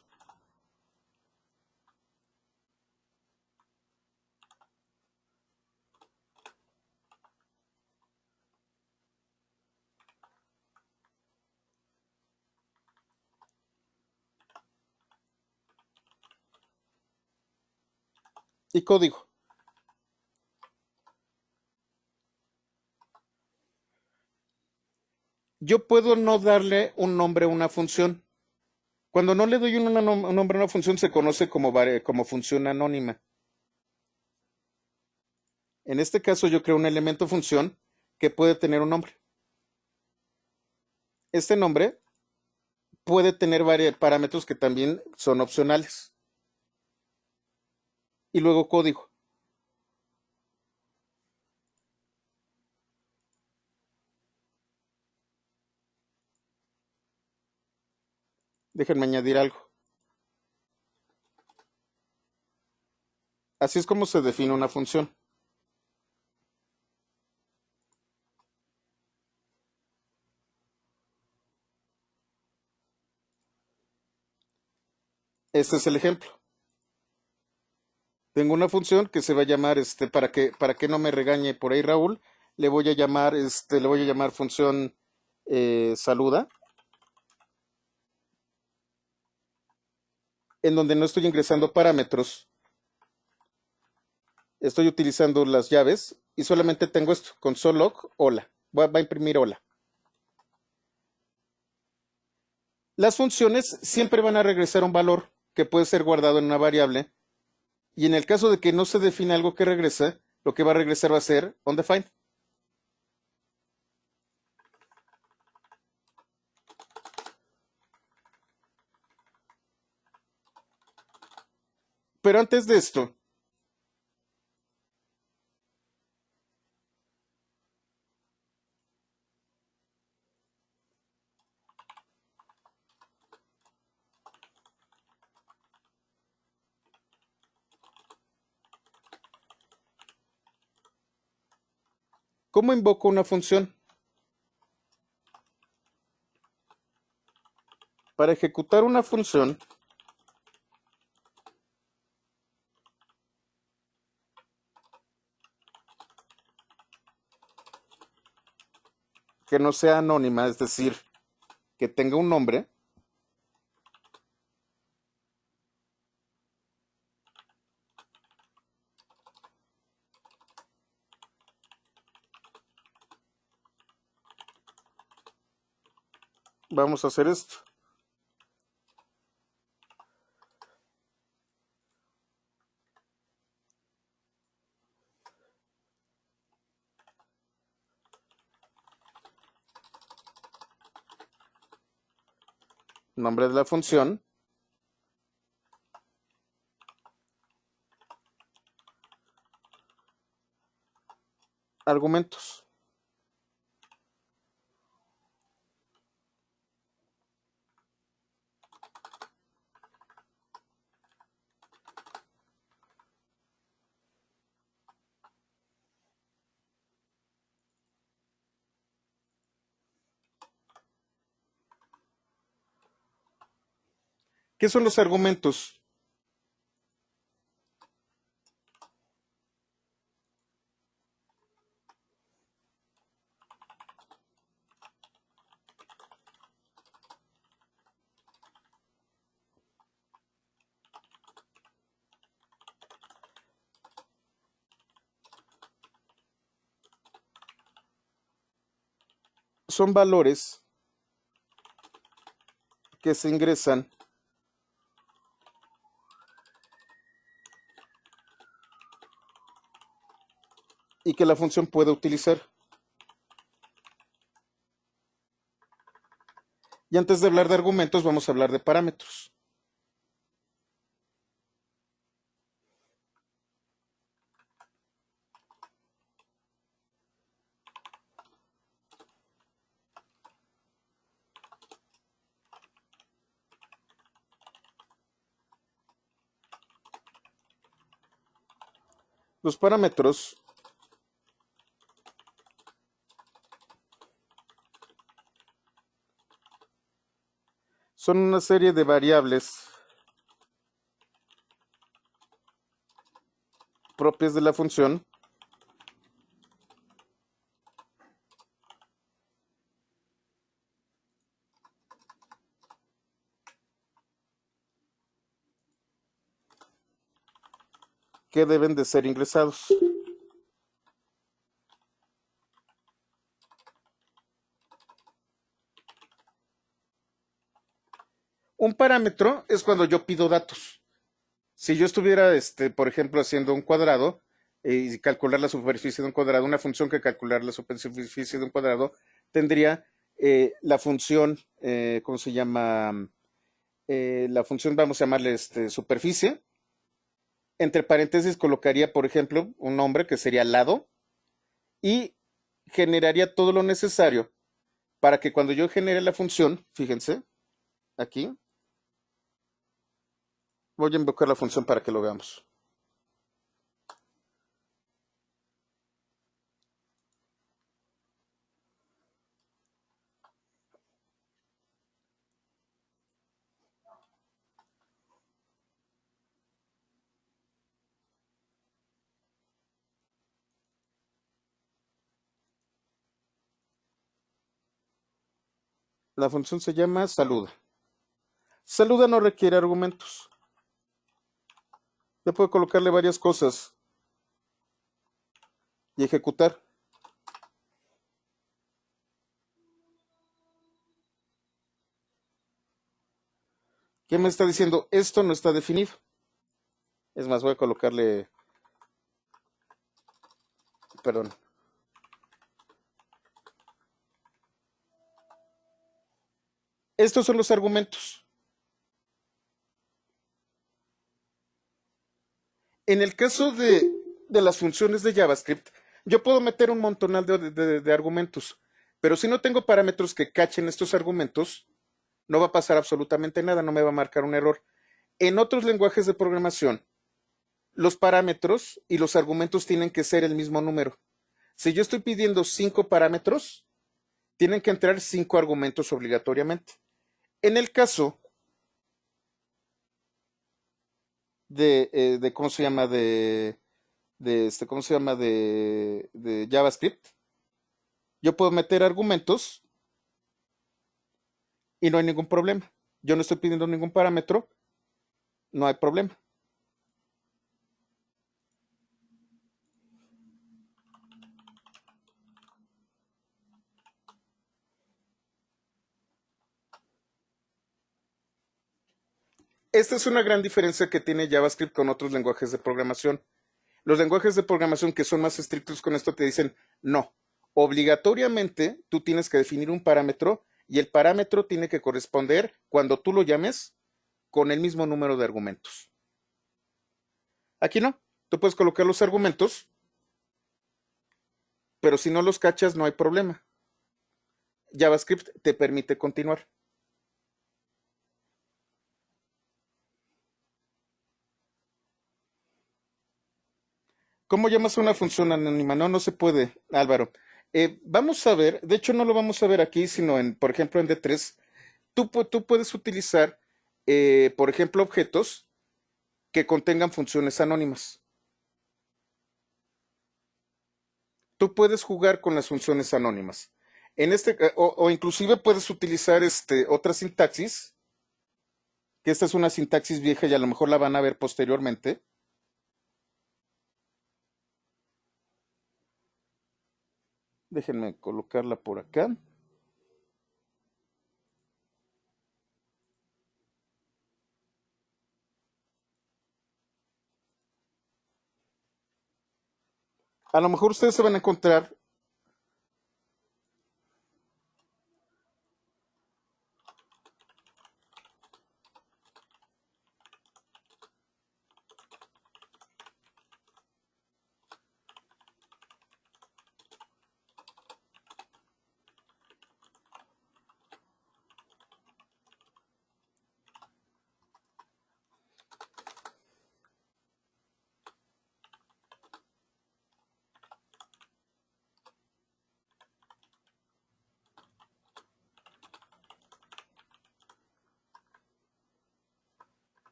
y código. Yo puedo no darle un nombre a una función. Cuando no le doy un nombre a una función se conoce como función anónima. En este caso yo creo un elemento función que puede tener un nombre. Este nombre puede tener varios parámetros que también son opcionales. Y luego código. Déjenme añadir algo. Así es como se define una función. Este es el ejemplo. Tengo una función que se va a llamar, para que no me regañe por ahí Raúl, le voy a llamar función saluda, en donde no estoy ingresando parámetros, estoy utilizando las llaves y solamente tengo esto, console log, hola, va a imprimir hola. Las funciones siempre van a regresar un valor que puede ser guardado en una variable y en el caso de que no se define algo que regresa, lo que va a regresar va a ser undefined. Pero antes de esto, ¿Cómo invoco una función? Para ejecutar una función que no sea anónima, es decir, que tenga un nombre, vamos a hacer esto. Nombre de la función, argumentos. ¿Qué son los argumentos? Son valores que se ingresan y que la función puede utilizar. Y antes de hablar de argumentos, vamos a hablar de parámetros. Los parámetros son una serie de variables propias de la función que deben de ser ingresados. Un parámetro es cuando yo pido datos. Si yo estuviera, por ejemplo, haciendo un cuadrado y calcular la superficie de un cuadrado, una función que calcular la superficie de un cuadrado, tendría la función, ¿cómo se llama? La función, vamos a llamarle superficie. Entre paréntesis colocaría, por ejemplo, un nombre que sería lado y generaría todo lo necesario para que cuando yo genere la función, fíjense, aquí, voy a invocar la función para que lo veamos. La función se llama saluda. Saluda no requiere argumentos. Yo puedo colocarle varias cosas y ejecutar. ¿Qué me está diciendo? Esto no está definido. Es más, voy a colocarle, perdón. Estos son los argumentos. En el caso de las funciones de JavaScript, yo puedo meter un montonal de argumentos, pero si no tengo parámetros que cachen estos argumentos, no va a pasar absolutamente nada, no me va a marcar un error. En otros lenguajes de programación, los parámetros y los argumentos tienen que ser el mismo número. Si yo estoy pidiendo 5 parámetros, tienen que entrar 5 argumentos obligatoriamente. En el caso de ¿cómo se llama? ¿Cómo se llama? De JavaScript, yo puedo meter argumentos y no hay ningún problema. Yo no estoy pidiendo ningún parámetro, no hay problema. Esta es una gran diferencia que tiene JavaScript con otros lenguajes de programación. Los lenguajes de programación que son más estrictos con esto te dicen, no, obligatoriamente tú tienes que definir un parámetro y el parámetro tiene que corresponder, cuando tú lo llames, con el mismo número de argumentos. Aquí no, tú puedes colocar los argumentos, pero si no los cachas no hay problema. JavaScript te permite continuar. ¿Cómo llamas a una función anónima? No, no se puede, Álvaro. Vamos a ver, de hecho no lo vamos a ver aquí, sino en, por ejemplo, en D3, tú puedes utilizar, por ejemplo, objetos que contengan funciones anónimas. Tú puedes jugar con las funciones anónimas. O inclusive puedes utilizar otra sintaxis, que esta es una sintaxis vieja y a lo mejor la van a ver posteriormente. Déjenme colocarla por acá. A lo mejor ustedes se van a encontrar,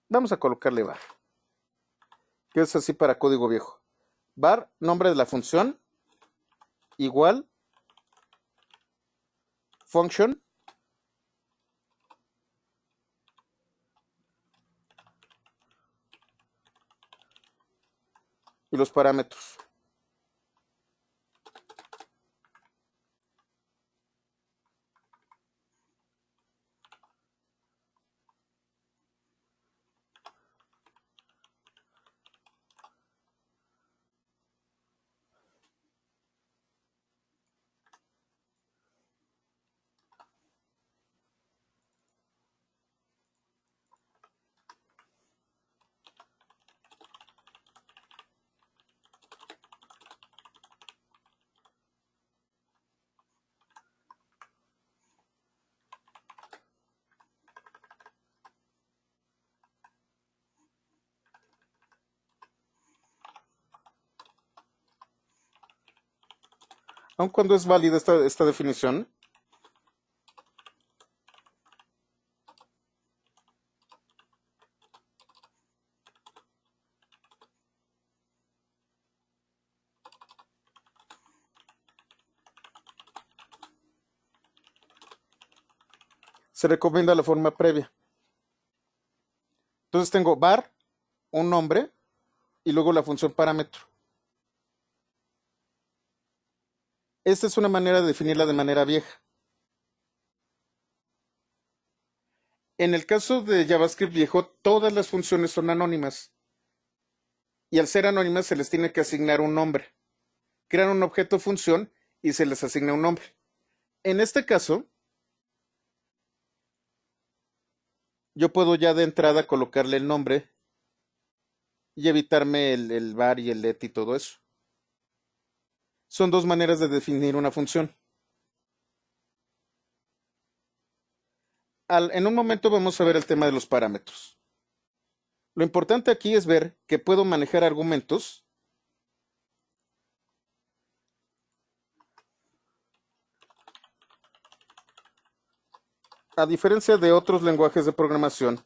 vamos a colocarle var, que es así para código viejo. Var, nombre de la función, igual, function, y los parámetros. Aun cuando es válida esta definición, se recomienda la forma previa. Entonces tengo var, un nombre, y luego la función parámetro. Esta es una manera de definirla de manera vieja. En el caso de JavaScript viejo, todas las funciones son anónimas. Y al ser anónimas se les tiene que asignar un nombre. Crean un objeto función y se les asigna un nombre. En este caso, yo puedo ya de entrada colocarle el nombre y evitarme el var y el let y todo eso. Son dos maneras de definir una función. En un momento vamos a ver el tema de los parámetros. Lo importante aquí es ver que puedo manejar argumentos a diferencia de otros lenguajes de programación.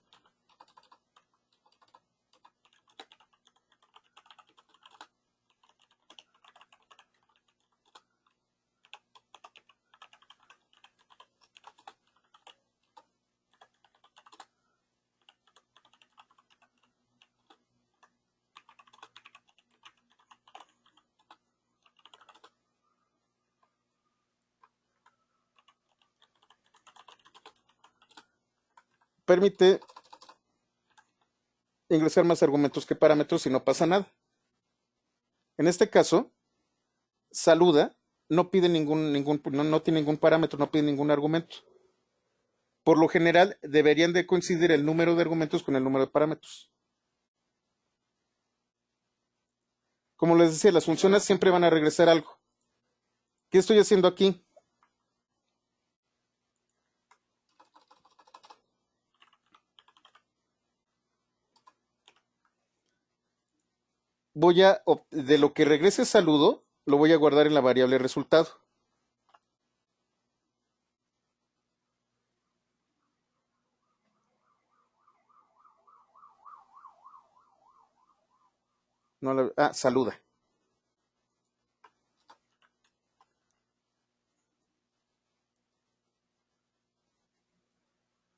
Permite ingresar más argumentos que parámetros y no pasa nada. En este caso, saluda, no pide no tiene ningún parámetro, no pide ningún argumento. Por lo general, deberían de coincidir el número de argumentos con el número de parámetros. Como les decía, las funciones siempre van a regresar algo. ¿Qué estoy haciendo aquí? De lo que regrese saludo, lo voy a guardar en la variable resultado. Saluda.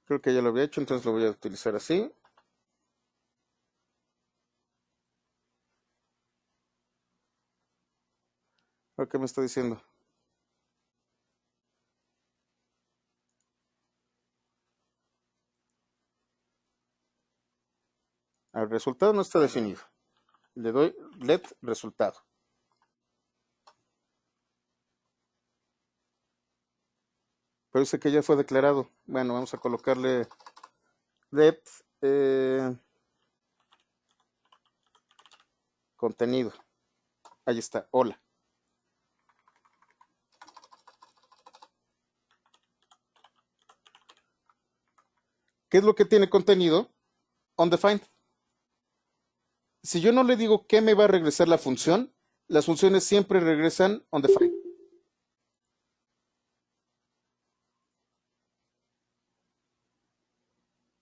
Creo que ya lo había hecho, entonces lo voy a utilizar así. ¿Qué me está diciendo? El resultado no está definido. Le doy let resultado. Pero dice que ya fue declarado. Bueno, vamos a colocarle let contenido. Ahí está, hola. ¿Qué es lo que tiene contenido? Undefined. Si yo no le digo qué me va a regresar la función, las funciones siempre regresan undefined.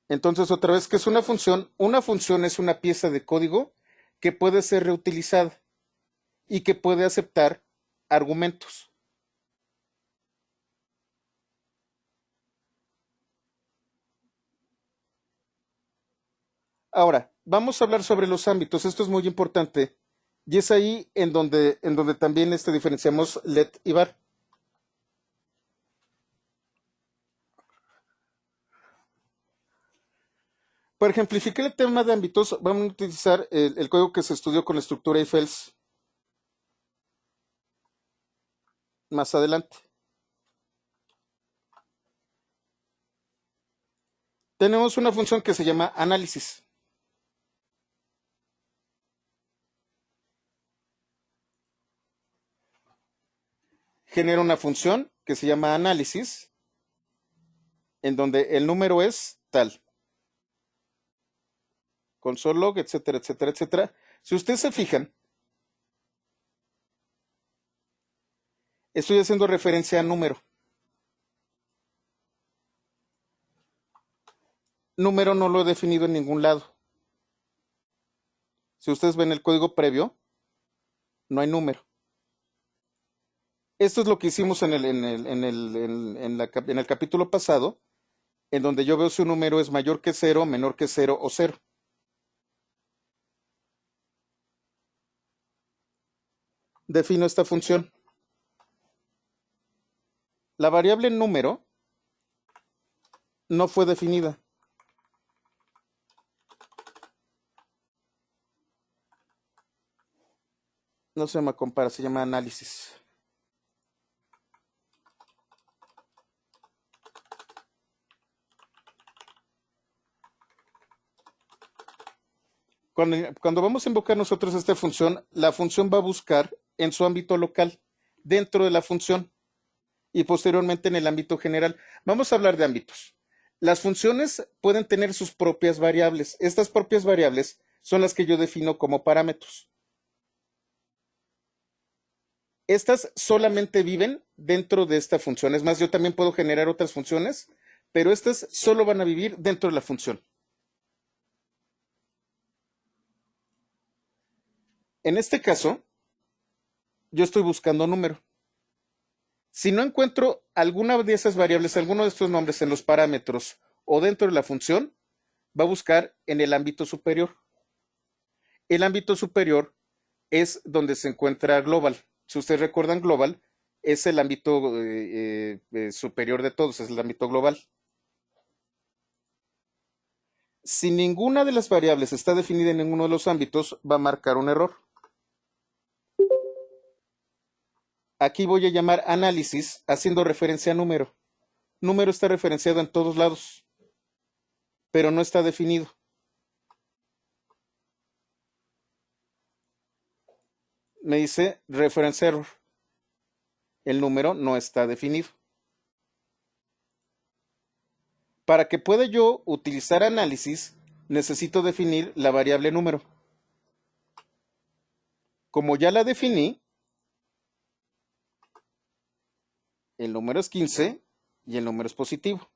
Entonces, otra vez, ¿qué es una función? Una función es una pieza de código que puede ser reutilizada y que puede aceptar argumentos. Ahora, vamos a hablar sobre los ámbitos. Esto es muy importante. Y es ahí en donde también diferenciamos let y var. Para ejemplificar el tema de ámbitos, vamos a utilizar el código que se estudió con la estructura if-else más adelante. Tenemos una función que se llama análisis. Genera una función que se llama análisis, en donde el número es tal. Console log, etcétera, etcétera, etcétera. Si ustedes se fijan, estoy haciendo referencia a número. Número no lo he definido en ningún lado. Si ustedes ven el código previo, no hay número. Esto es lo que hicimos en el capítulo pasado, en donde yo veo si un número es mayor que 0, menor que 0 o 0. Defino esta función. La variable número no fue definida. No se llama compara, se llama análisis. Cuando vamos a invocar nosotros esta función, la función va a buscar en su ámbito local, dentro de la función, y posteriormente en el ámbito general. Vamos a hablar de ámbitos. Las funciones pueden tener sus propias variables. Estas propias variables son las que yo defino como parámetros. Estas solamente viven dentro de esta función. Es más, yo también puedo generar otras funciones, pero estas solo van a vivir dentro de la función. En este caso, yo estoy buscando número. Si no encuentro alguna de esas variables, alguno de estos nombres en los parámetros o dentro de la función, va a buscar en el ámbito superior. El ámbito superior es donde se encuentra global. Si ustedes recuerdan, global es el ámbito superior de todos, es el ámbito global. Si ninguna de las variables está definida en ninguno de los ámbitos, va a marcar un error. Aquí voy a llamar análisis haciendo referencia a número. Número está referenciado en todos lados, pero no está definido. Me dice reference error. El número no está definido. Para que pueda yo utilizar análisis, necesito definir la variable número. Como ya la definí, el número es 15 y el número es positivo.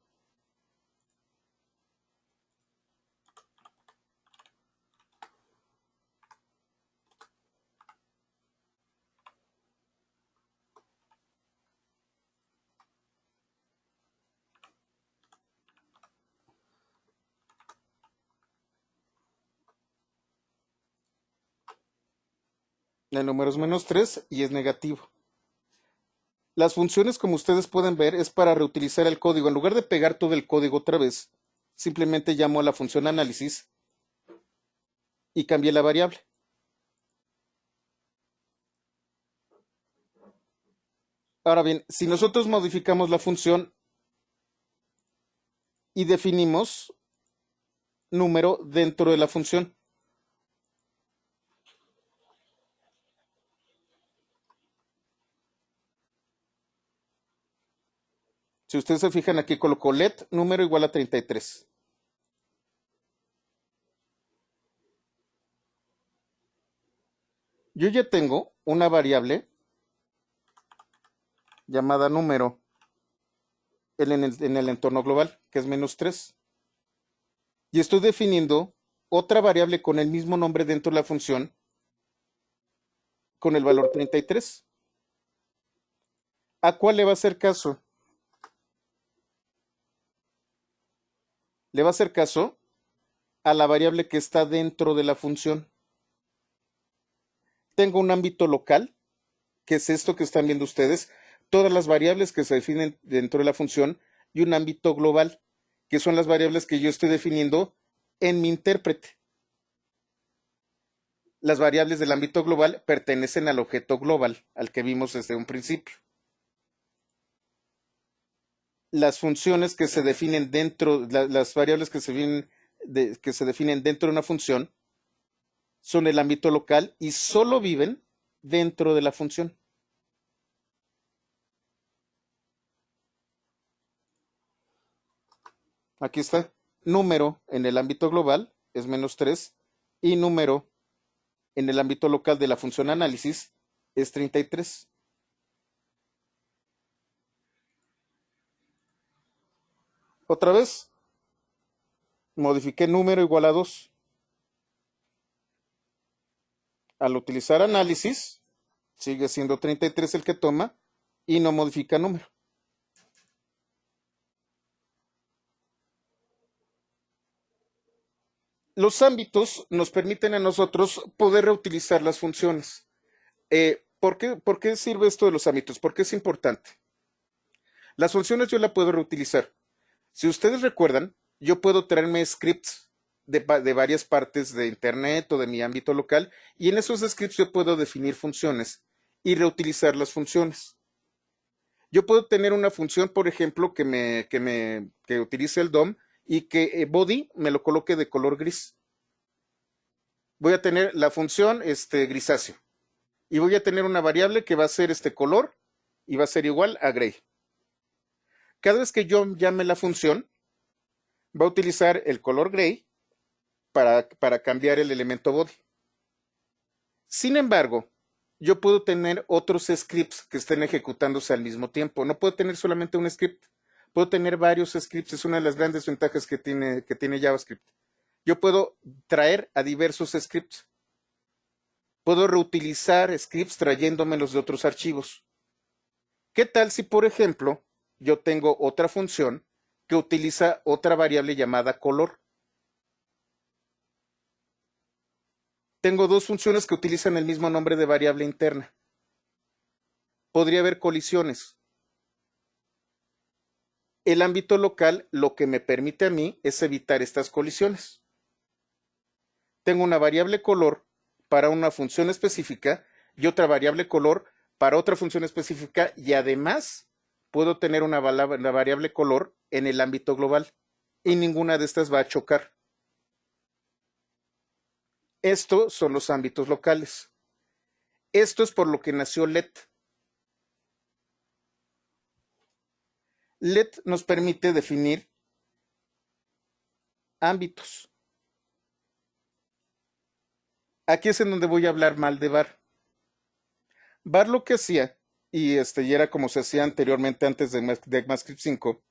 El número es menos 3 y es negativo. Las funciones, como ustedes pueden ver, es para reutilizar el código. En lugar de pegar todo el código otra vez, simplemente llamo a la función análisis y cambié la variable. Ahora bien, si nosotros modificamos la función y definimos número dentro de la función, si ustedes se fijan aquí coloco let número igual a 33. Yo ya tengo una variable llamada número en el entorno global, que es menos 3. Y estoy definiendo otra variable con el mismo nombre dentro de la función con el valor 33. ¿A cuál le va a hacer caso? Le va a hacer caso a la variable que está dentro de la función. Tengo un ámbito local, que es esto que están viendo ustedes, todas las variables que se definen dentro de la función, y un ámbito global, que son las variables que yo estoy definiendo en mi intérprete. Las variables del ámbito global pertenecen al objeto global, al que vimos desde un principio. Las funciones que se definen dentro, las variables que se definen dentro de una función son el ámbito local y solo viven dentro de la función. Aquí está. Número en el ámbito global es menos 3 y número en el ámbito local de la función análisis es 33. Otra vez, modifiqué número igual a 2. Al utilizar análisis, sigue siendo 33 el que toma y no modifica número. Los ámbitos nos permiten a nosotros poder reutilizar las funciones. ¿Por qué sirve esto de los ámbitos? ¿Por qué es importante? Las funciones yo las puedo reutilizar. Si ustedes recuerdan, yo puedo traerme scripts de varias partes de Internet o de mi ámbito local y en esos scripts yo puedo definir funciones y reutilizar las funciones. Yo puedo tener una función, por ejemplo, que utilice el DOM y que body me lo coloque de color gris. Voy a tener la función grisáceo y voy a tener una variable que va a ser este color y va a ser igual a gray. Cada vez que yo llame la función, Va a utilizar el color gray para cambiar el elemento body. Sin embargo, yo puedo tener otros scripts que estén ejecutándose al mismo tiempo. No puedo tener solamente un script. Puedo tener varios scripts. Es una de las grandes ventajas que tiene JavaScript. Yo puedo traer a diversos scripts. Puedo reutilizar scripts trayéndomelos de otros archivos. ¿Qué tal si, por ejemplo, yo tengo otra función que utiliza otra variable llamada color? Tengo dos funciones que utilizan el mismo nombre de variable interna. Podría haber colisiones. El ámbito local lo que me permite a mí es evitar estas colisiones. Tengo una variable color para una función específica y otra variable color para otra función específica y además puedo tener una variable color en el ámbito global y ninguna de estas va a chocar. Estos son los ámbitos locales. Esto es por lo que nació let. Let nos permite definir ámbitos. Aquí es en donde voy a hablar mal de var. Var lo que hacía, y era como se hacía anteriormente antes de ECMAScript 5,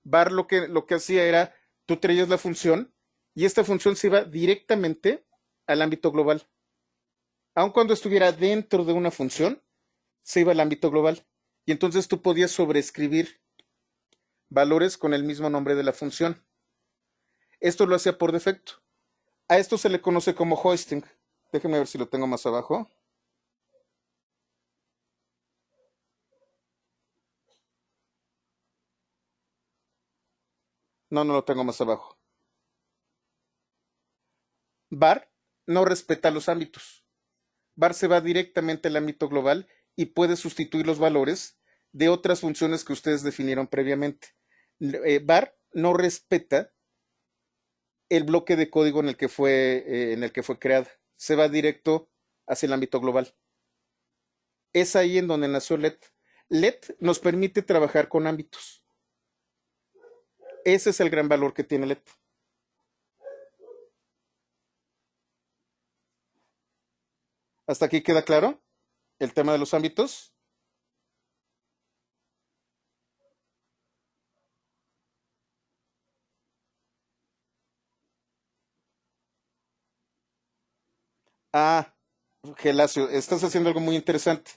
var lo que hacía era, tú traías la función y esta función se iba directamente al ámbito global. Aun cuando estuviera dentro de una función, se iba al ámbito global. Y entonces tú podías sobreescribir valores con el mismo nombre de la función. Esto lo hacía por defecto. A esto se le conoce como hoisting. Déjenme ver si lo tengo más abajo. No, no lo tengo más abajo. Var no respeta los ámbitos. Var se va directamente al ámbito global y puede sustituir los valores de otras funciones que ustedes definieron previamente. Var no respeta el bloque de código en el que fue creada. Se va directo hacia el ámbito global. Es ahí en donde nació let. Let nos permite trabajar con ámbitos. Ese es el gran valor que tiene let. ¿Hasta aquí queda claro el tema de los ámbitos? Ah, Gelacio, estás haciendo algo muy interesante.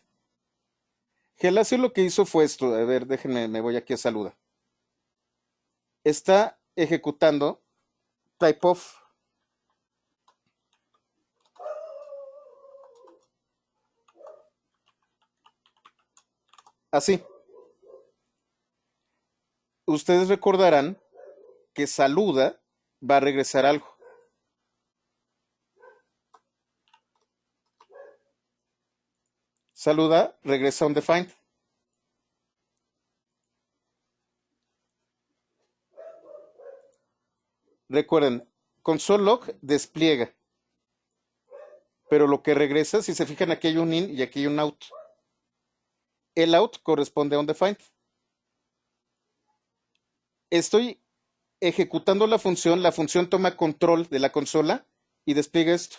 Gelacio lo que hizo fue esto. A ver, déjenme, me voy aquí a saluda. Está ejecutando typeof. Así. Ustedes recordarán que saluda va a regresar algo. Saluda regresa undefined. Recuerden, console log despliega. Pero lo que regresa, si se fijan, aquí hay un in y aquí hay un out. El out corresponde a undefined. Estoy ejecutando la función toma control de la consola y despliega esto.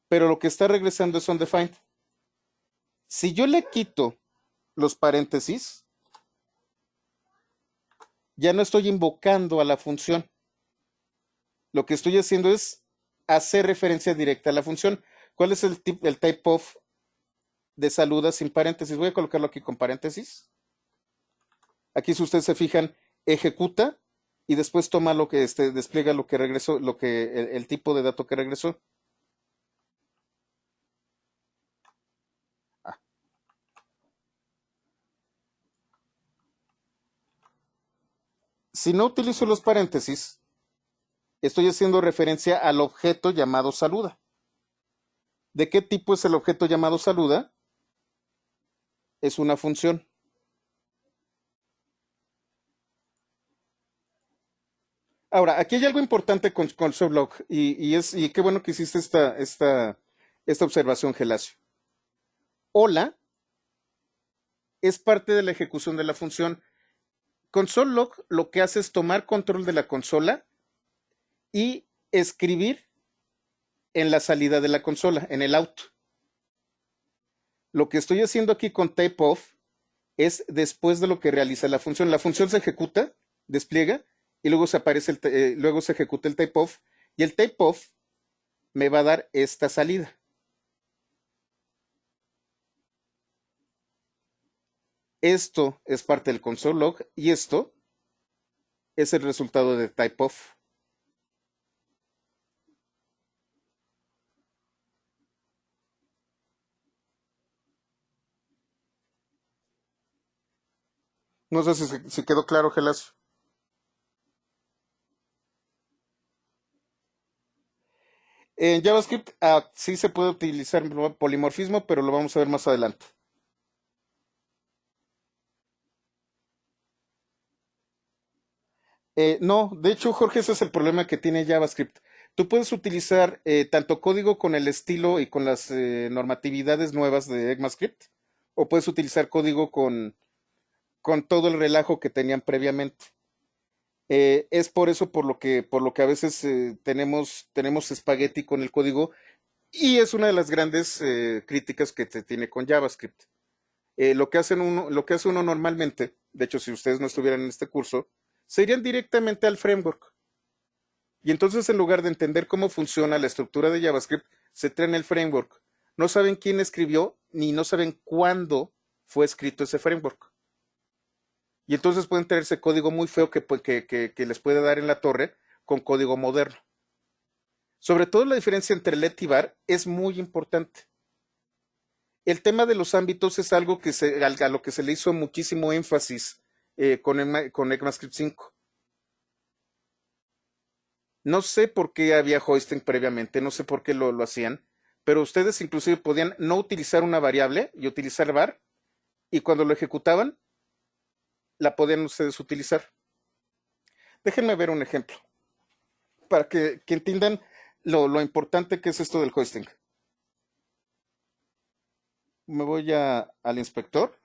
Pero lo que está regresando es undefined. Si yo le quito los paréntesis, ya no estoy invocando a la función. Lo que estoy haciendo es hacer referencia directa a la función. ¿Cuál es el type of de saluda sin paréntesis? Voy a colocarlo aquí con paréntesis. Aquí, si ustedes se fijan, ejecuta y después toma lo que despliega lo que regresó, el tipo de dato que regresó. Ah. Si no utilizo los paréntesis, estoy haciendo referencia al objeto llamado saluda. ¿De qué tipo es el objeto llamado saluda? Es una función. Ahora, aquí hay algo importante con Sublog y qué bueno que hiciste esta observación, Gelacio. Hola es parte de la ejecución de la función. Console log lo que hace es tomar control de la consola y escribir en la salida de la consola, en el out. Lo que estoy haciendo aquí con type off es después de lo que realiza la función. La función se ejecuta, despliega, y luego se aparece luego se ejecuta el type off, y el type off me va a dar esta salida. Esto es parte del console log y esto es el resultado de type off. No sé si quedó claro, Gelas. En JavaScript sí se puede utilizar polimorfismo, pero lo vamos a ver más adelante. No, de hecho, Jorge, ese es el problema que tiene JavaScript. Tú puedes utilizar tanto código con el estilo y con las normatividades nuevas de ECMAScript, o puedes utilizar código con todo el relajo que tenían previamente. Es por eso por lo que a veces tenemos espagueti con el código, y es una de las grandes críticas que se tiene con JavaScript. Lo que hace uno normalmente, de hecho, si ustedes no estuvieran en este curso, se irían directamente al framework. Y entonces, en lugar de entender cómo funciona la estructura de JavaScript, se traen el framework. No saben quién escribió, ni no saben cuándo fue escrito ese framework. Y entonces pueden traerse código muy feo que les puede dar en la torre con código moderno. Sobre todo la diferencia entre let y var es muy importante. El tema de los ámbitos es algo a lo que se le hizo muchísimo énfasis con ECMAScript 5. No sé por qué había hoisting previamente, no sé por qué lo hacían, pero ustedes inclusive podían no utilizar una variable y utilizar var, y cuando lo ejecutaban, la podían ustedes utilizar. Déjenme ver un ejemplo, para que entiendan lo importante que es esto del hoisting. Me voy al inspector,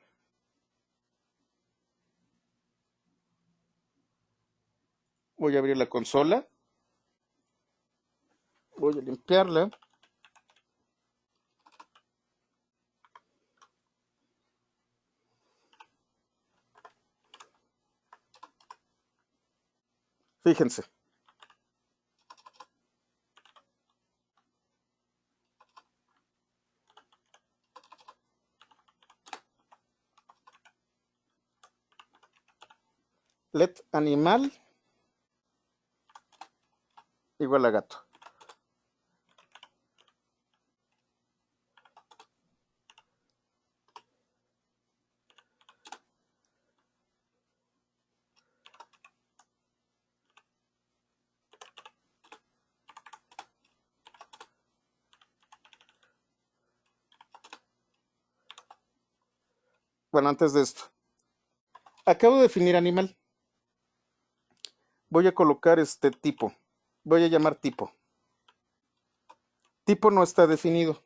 voy a abrir la consola, voy a limpiarla. Fíjense, let animal igual a gato. Bueno, antes de esto, acabo de definir animal. Voy a colocar este tipo. Voy a llamar tipo. Tipo no está definido.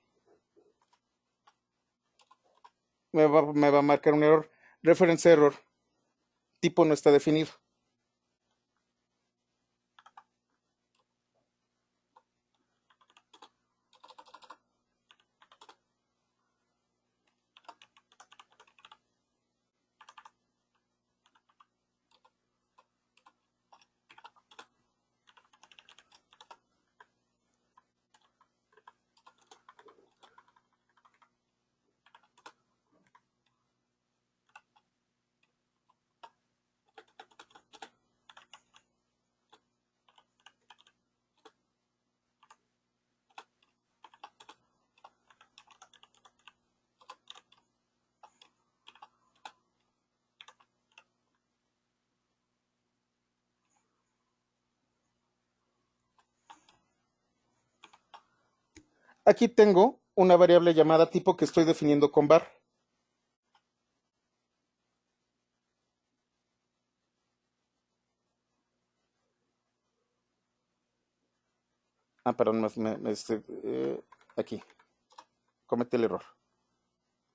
Me va a marcar un error. Reference error. Tipo no está definido. Aquí tengo una variable llamada tipo que estoy definiendo con var. Perdón, aquí. Cometí el error.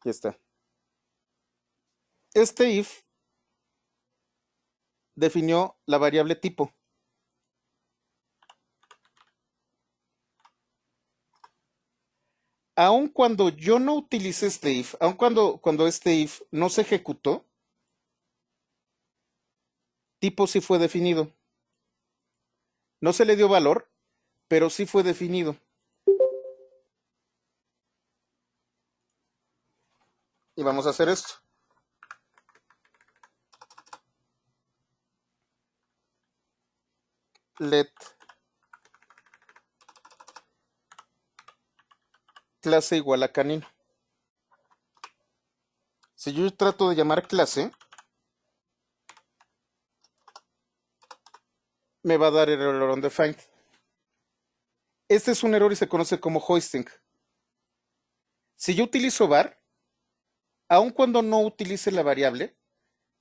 Ya está. Este if definió la variable tipo. Aun cuando yo no utilicé este if, aun cuando este if no se ejecutó, tipo sí fue definido. No se le dio valor, pero sí fue definido. Y vamos a hacer esto. Let clase igual a canino. Si yo trato de llamar clase, me va a dar el error undefined. Este es un error y se conoce como hoisting. Si yo utilizo var, aun cuando no utilice la variable,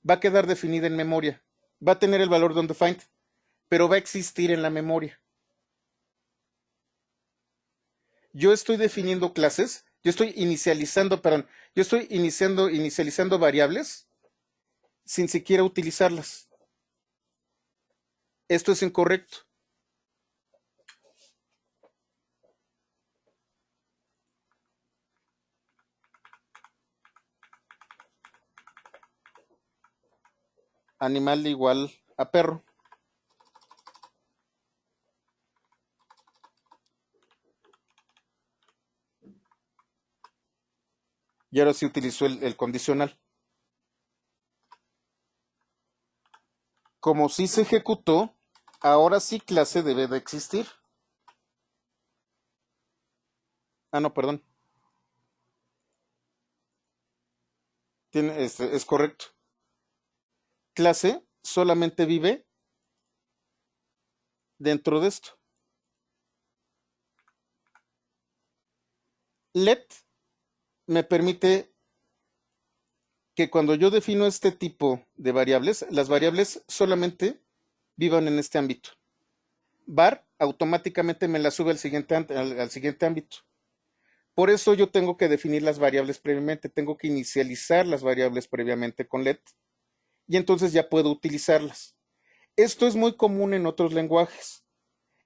va a quedar definida en memoria. Va a tener el valor de undefined, pero va a existir en la memoria. Yo estoy definiendo clases, yo estoy inicializando variables sin siquiera utilizarlas. Esto es incorrecto. Animal igual a perro. Y ahora sí utilizó el condicional. Como sí se ejecutó, ahora sí clase debe de existir. Ah, no, perdón. Es correcto. Clase solamente vive dentro de esto. Let me permite que cuando yo defino este tipo de variables, las variables solamente vivan en este ámbito. Var automáticamente me la sube al siguiente ámbito. Por eso yo tengo que definir las variables previamente, tengo que inicializar las variables previamente con let y entonces ya puedo utilizarlas. Esto es muy común en otros lenguajes.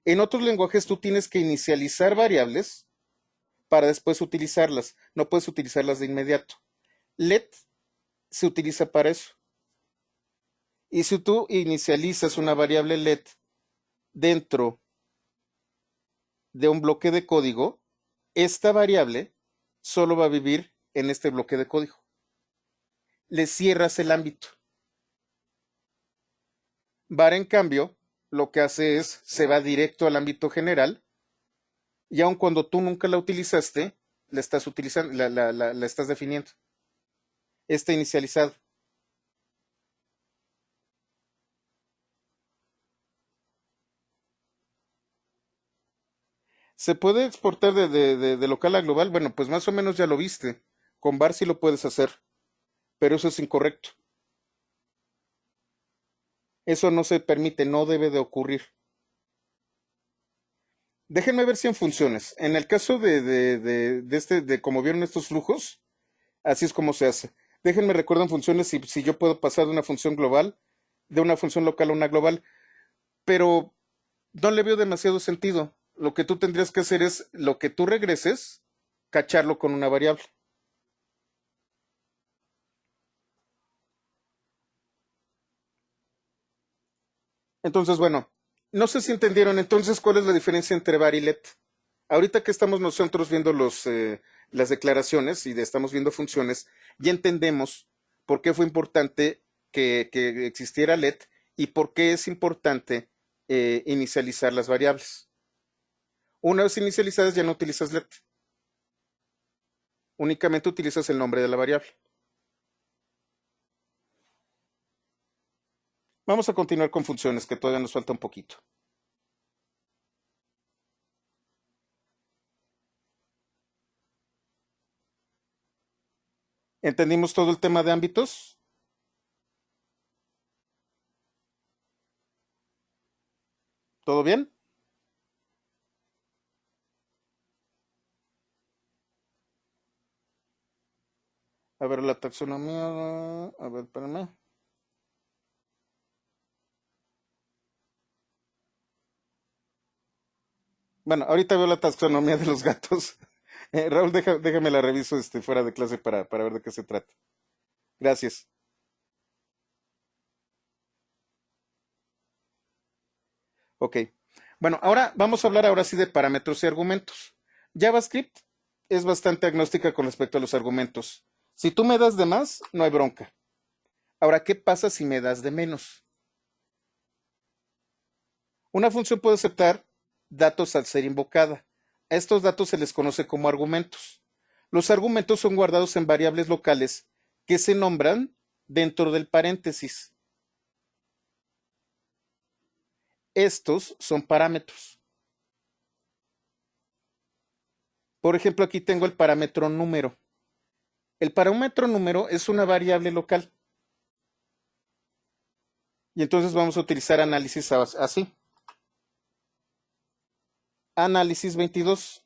En otros lenguajes tú tienes que inicializar variables para después utilizarlas. No puedes utilizarlas de inmediato. Let se utiliza para eso. Y si tú inicializas una variable let dentro de un bloque de código, esta variable solo va a vivir en este bloque de código. Le cierras el ámbito. Var, en cambio, lo que hace es se va directo al ámbito general y aun cuando tú nunca la utilizaste, la estás utilizando, la estás definiendo. Está inicializado. ¿Se puede exportar de local a global? Bueno, pues más o menos ya lo viste. Con var sí lo puedes hacer, pero eso es incorrecto. Eso no se permite, no debe de ocurrir. Déjenme ver si en funciones. En el caso de como vieron estos flujos, así es como se hace. Déjenme recuerdo en funciones si yo puedo pasar de una función global, de una función local a una global, pero no le veo demasiado sentido. Lo que tú tendrías que hacer es lo que tú regreses, cacharlo con una variable. Entonces, bueno, no sé si entendieron entonces cuál es la diferencia entre var y let. Ahorita que estamos nosotros viendo las declaraciones y estamos viendo funciones, ya entendemos por qué fue importante que existiera let y por qué es importante inicializar las variables. Una vez inicializadas ya no utilizas let, únicamente utilizas el nombre de la variable. Vamos a continuar con funciones, que todavía nos falta un poquito. ¿Entendimos todo el tema de ámbitos? ¿Todo bien? A ver, la taxonomía. A ver, espérame. Bueno, ahorita veo la taxonomía de los gatos. Raúl, déjame la reviso fuera de clase para ver de qué se trata. Gracias. Ok. Bueno, ahora vamos a hablar ahora sí de parámetros y argumentos. JavaScript es bastante agnóstica con respecto a los argumentos. Si tú me das de más, no hay bronca. Ahora, ¿qué pasa si me das de menos? Una función puede aceptar datos al ser invocada. A estos datos se les conoce como argumentos. Los argumentos son guardados en variables locales que se nombran dentro del paréntesis. Estos son parámetros. Por ejemplo, aquí tengo el parámetro número. El parámetro número es una variable local. Y entonces vamos a utilizar análisis así. Análisis 22.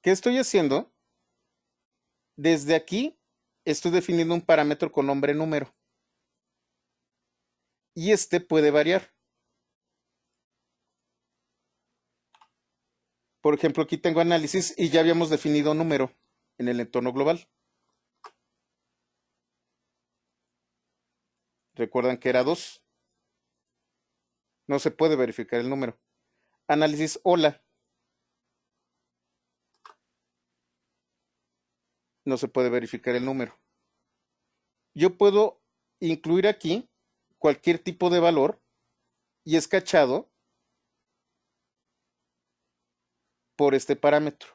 ¿Qué estoy haciendo? Desde aquí estoy definiendo un parámetro con nombre número. Y este puede variar. Por ejemplo, aquí tengo análisis y ya habíamos definido número en el entorno global. Recuerdan que era 2. No se puede verificar el número. Análisis hola. No se puede verificar el número. Yo puedo incluir aquí cualquier tipo de valor y es cachado por este parámetro.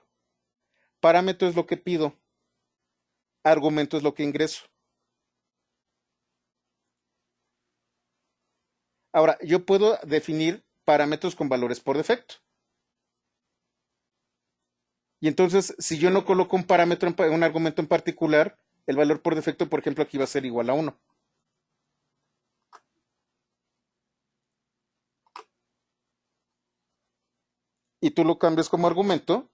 Parámetro es lo que pido. Argumento es lo que ingreso. Ahora, yo puedo definir parámetros con valores por defecto. Y entonces, si yo no coloco un parámetro, un argumento en particular, el valor por defecto, por ejemplo, aquí va a ser igual a 1. Y tú lo cambias como argumento,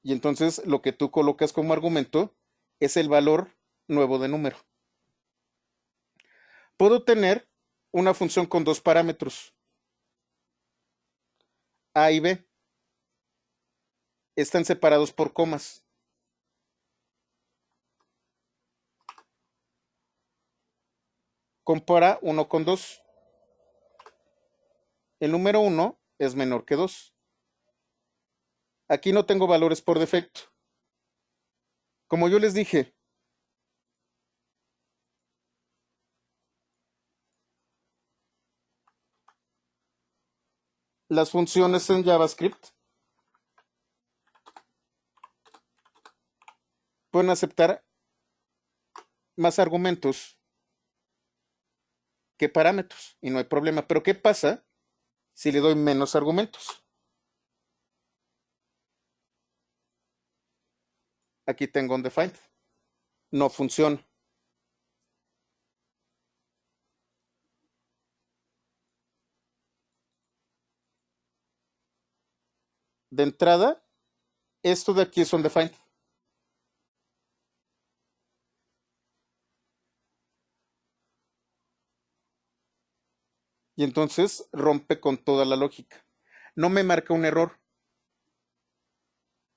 y entonces lo que tú colocas como argumento es el valor nuevo de número. Puedo tener una función con dos parámetros, A y B. Están separados por comas. Compara 1 con 2. El número 1 es menor que 2. Aquí no tengo valores por defecto. Como yo les dije, las funciones en JavaScript pueden aceptar más argumentos que parámetros y no hay problema. Pero ¿qué pasa si le doy menos argumentos? Aquí tengo undefined. No funciona. De entrada, esto de aquí es undefined. Y entonces rompe con toda la lógica. No me marca un error,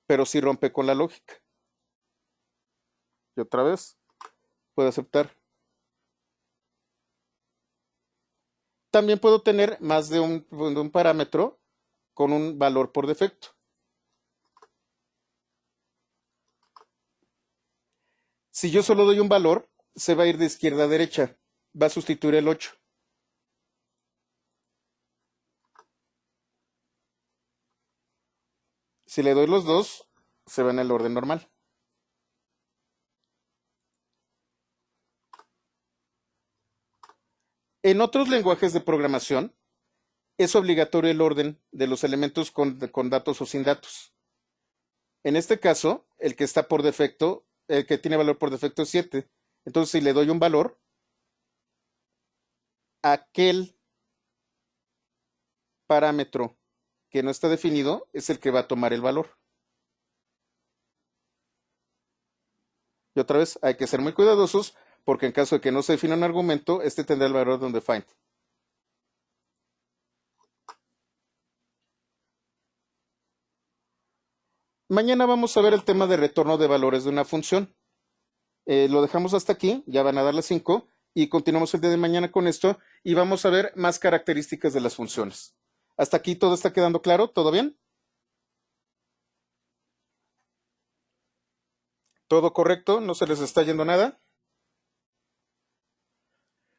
pero sí rompe con la lógica. Y otra vez, puedo aceptar. También puedo tener más de un parámetro con un valor por defecto. Si yo solo doy un valor, se va a ir de izquierda a derecha. Va a sustituir el 8. Si le doy los dos, se va en el orden normal. En otros lenguajes de programación, es obligatorio el orden de los elementos con datos o sin datos. En este caso, el que está por defecto, el que tiene valor por defecto es 7. Entonces, si le doy un valor, aquel parámetro que no está definido es el que va a tomar el valor. Y otra vez, hay que ser muy cuidadosos porque en caso de que no se defina un argumento, este tendrá el valor de undefined. Mañana vamos a ver el tema de retorno de valores de una función. Lo dejamos hasta aquí, ya van a dar las 5 y continuamos el día de mañana con esto y vamos a ver más características de las funciones. Hasta aquí todo está quedando claro, ¿todo bien? ¿Todo correcto? ¿No se les está yendo nada?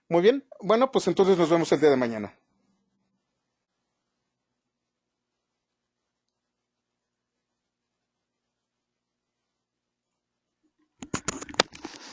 Muy bien, bueno, pues entonces nos vemos el día de mañana.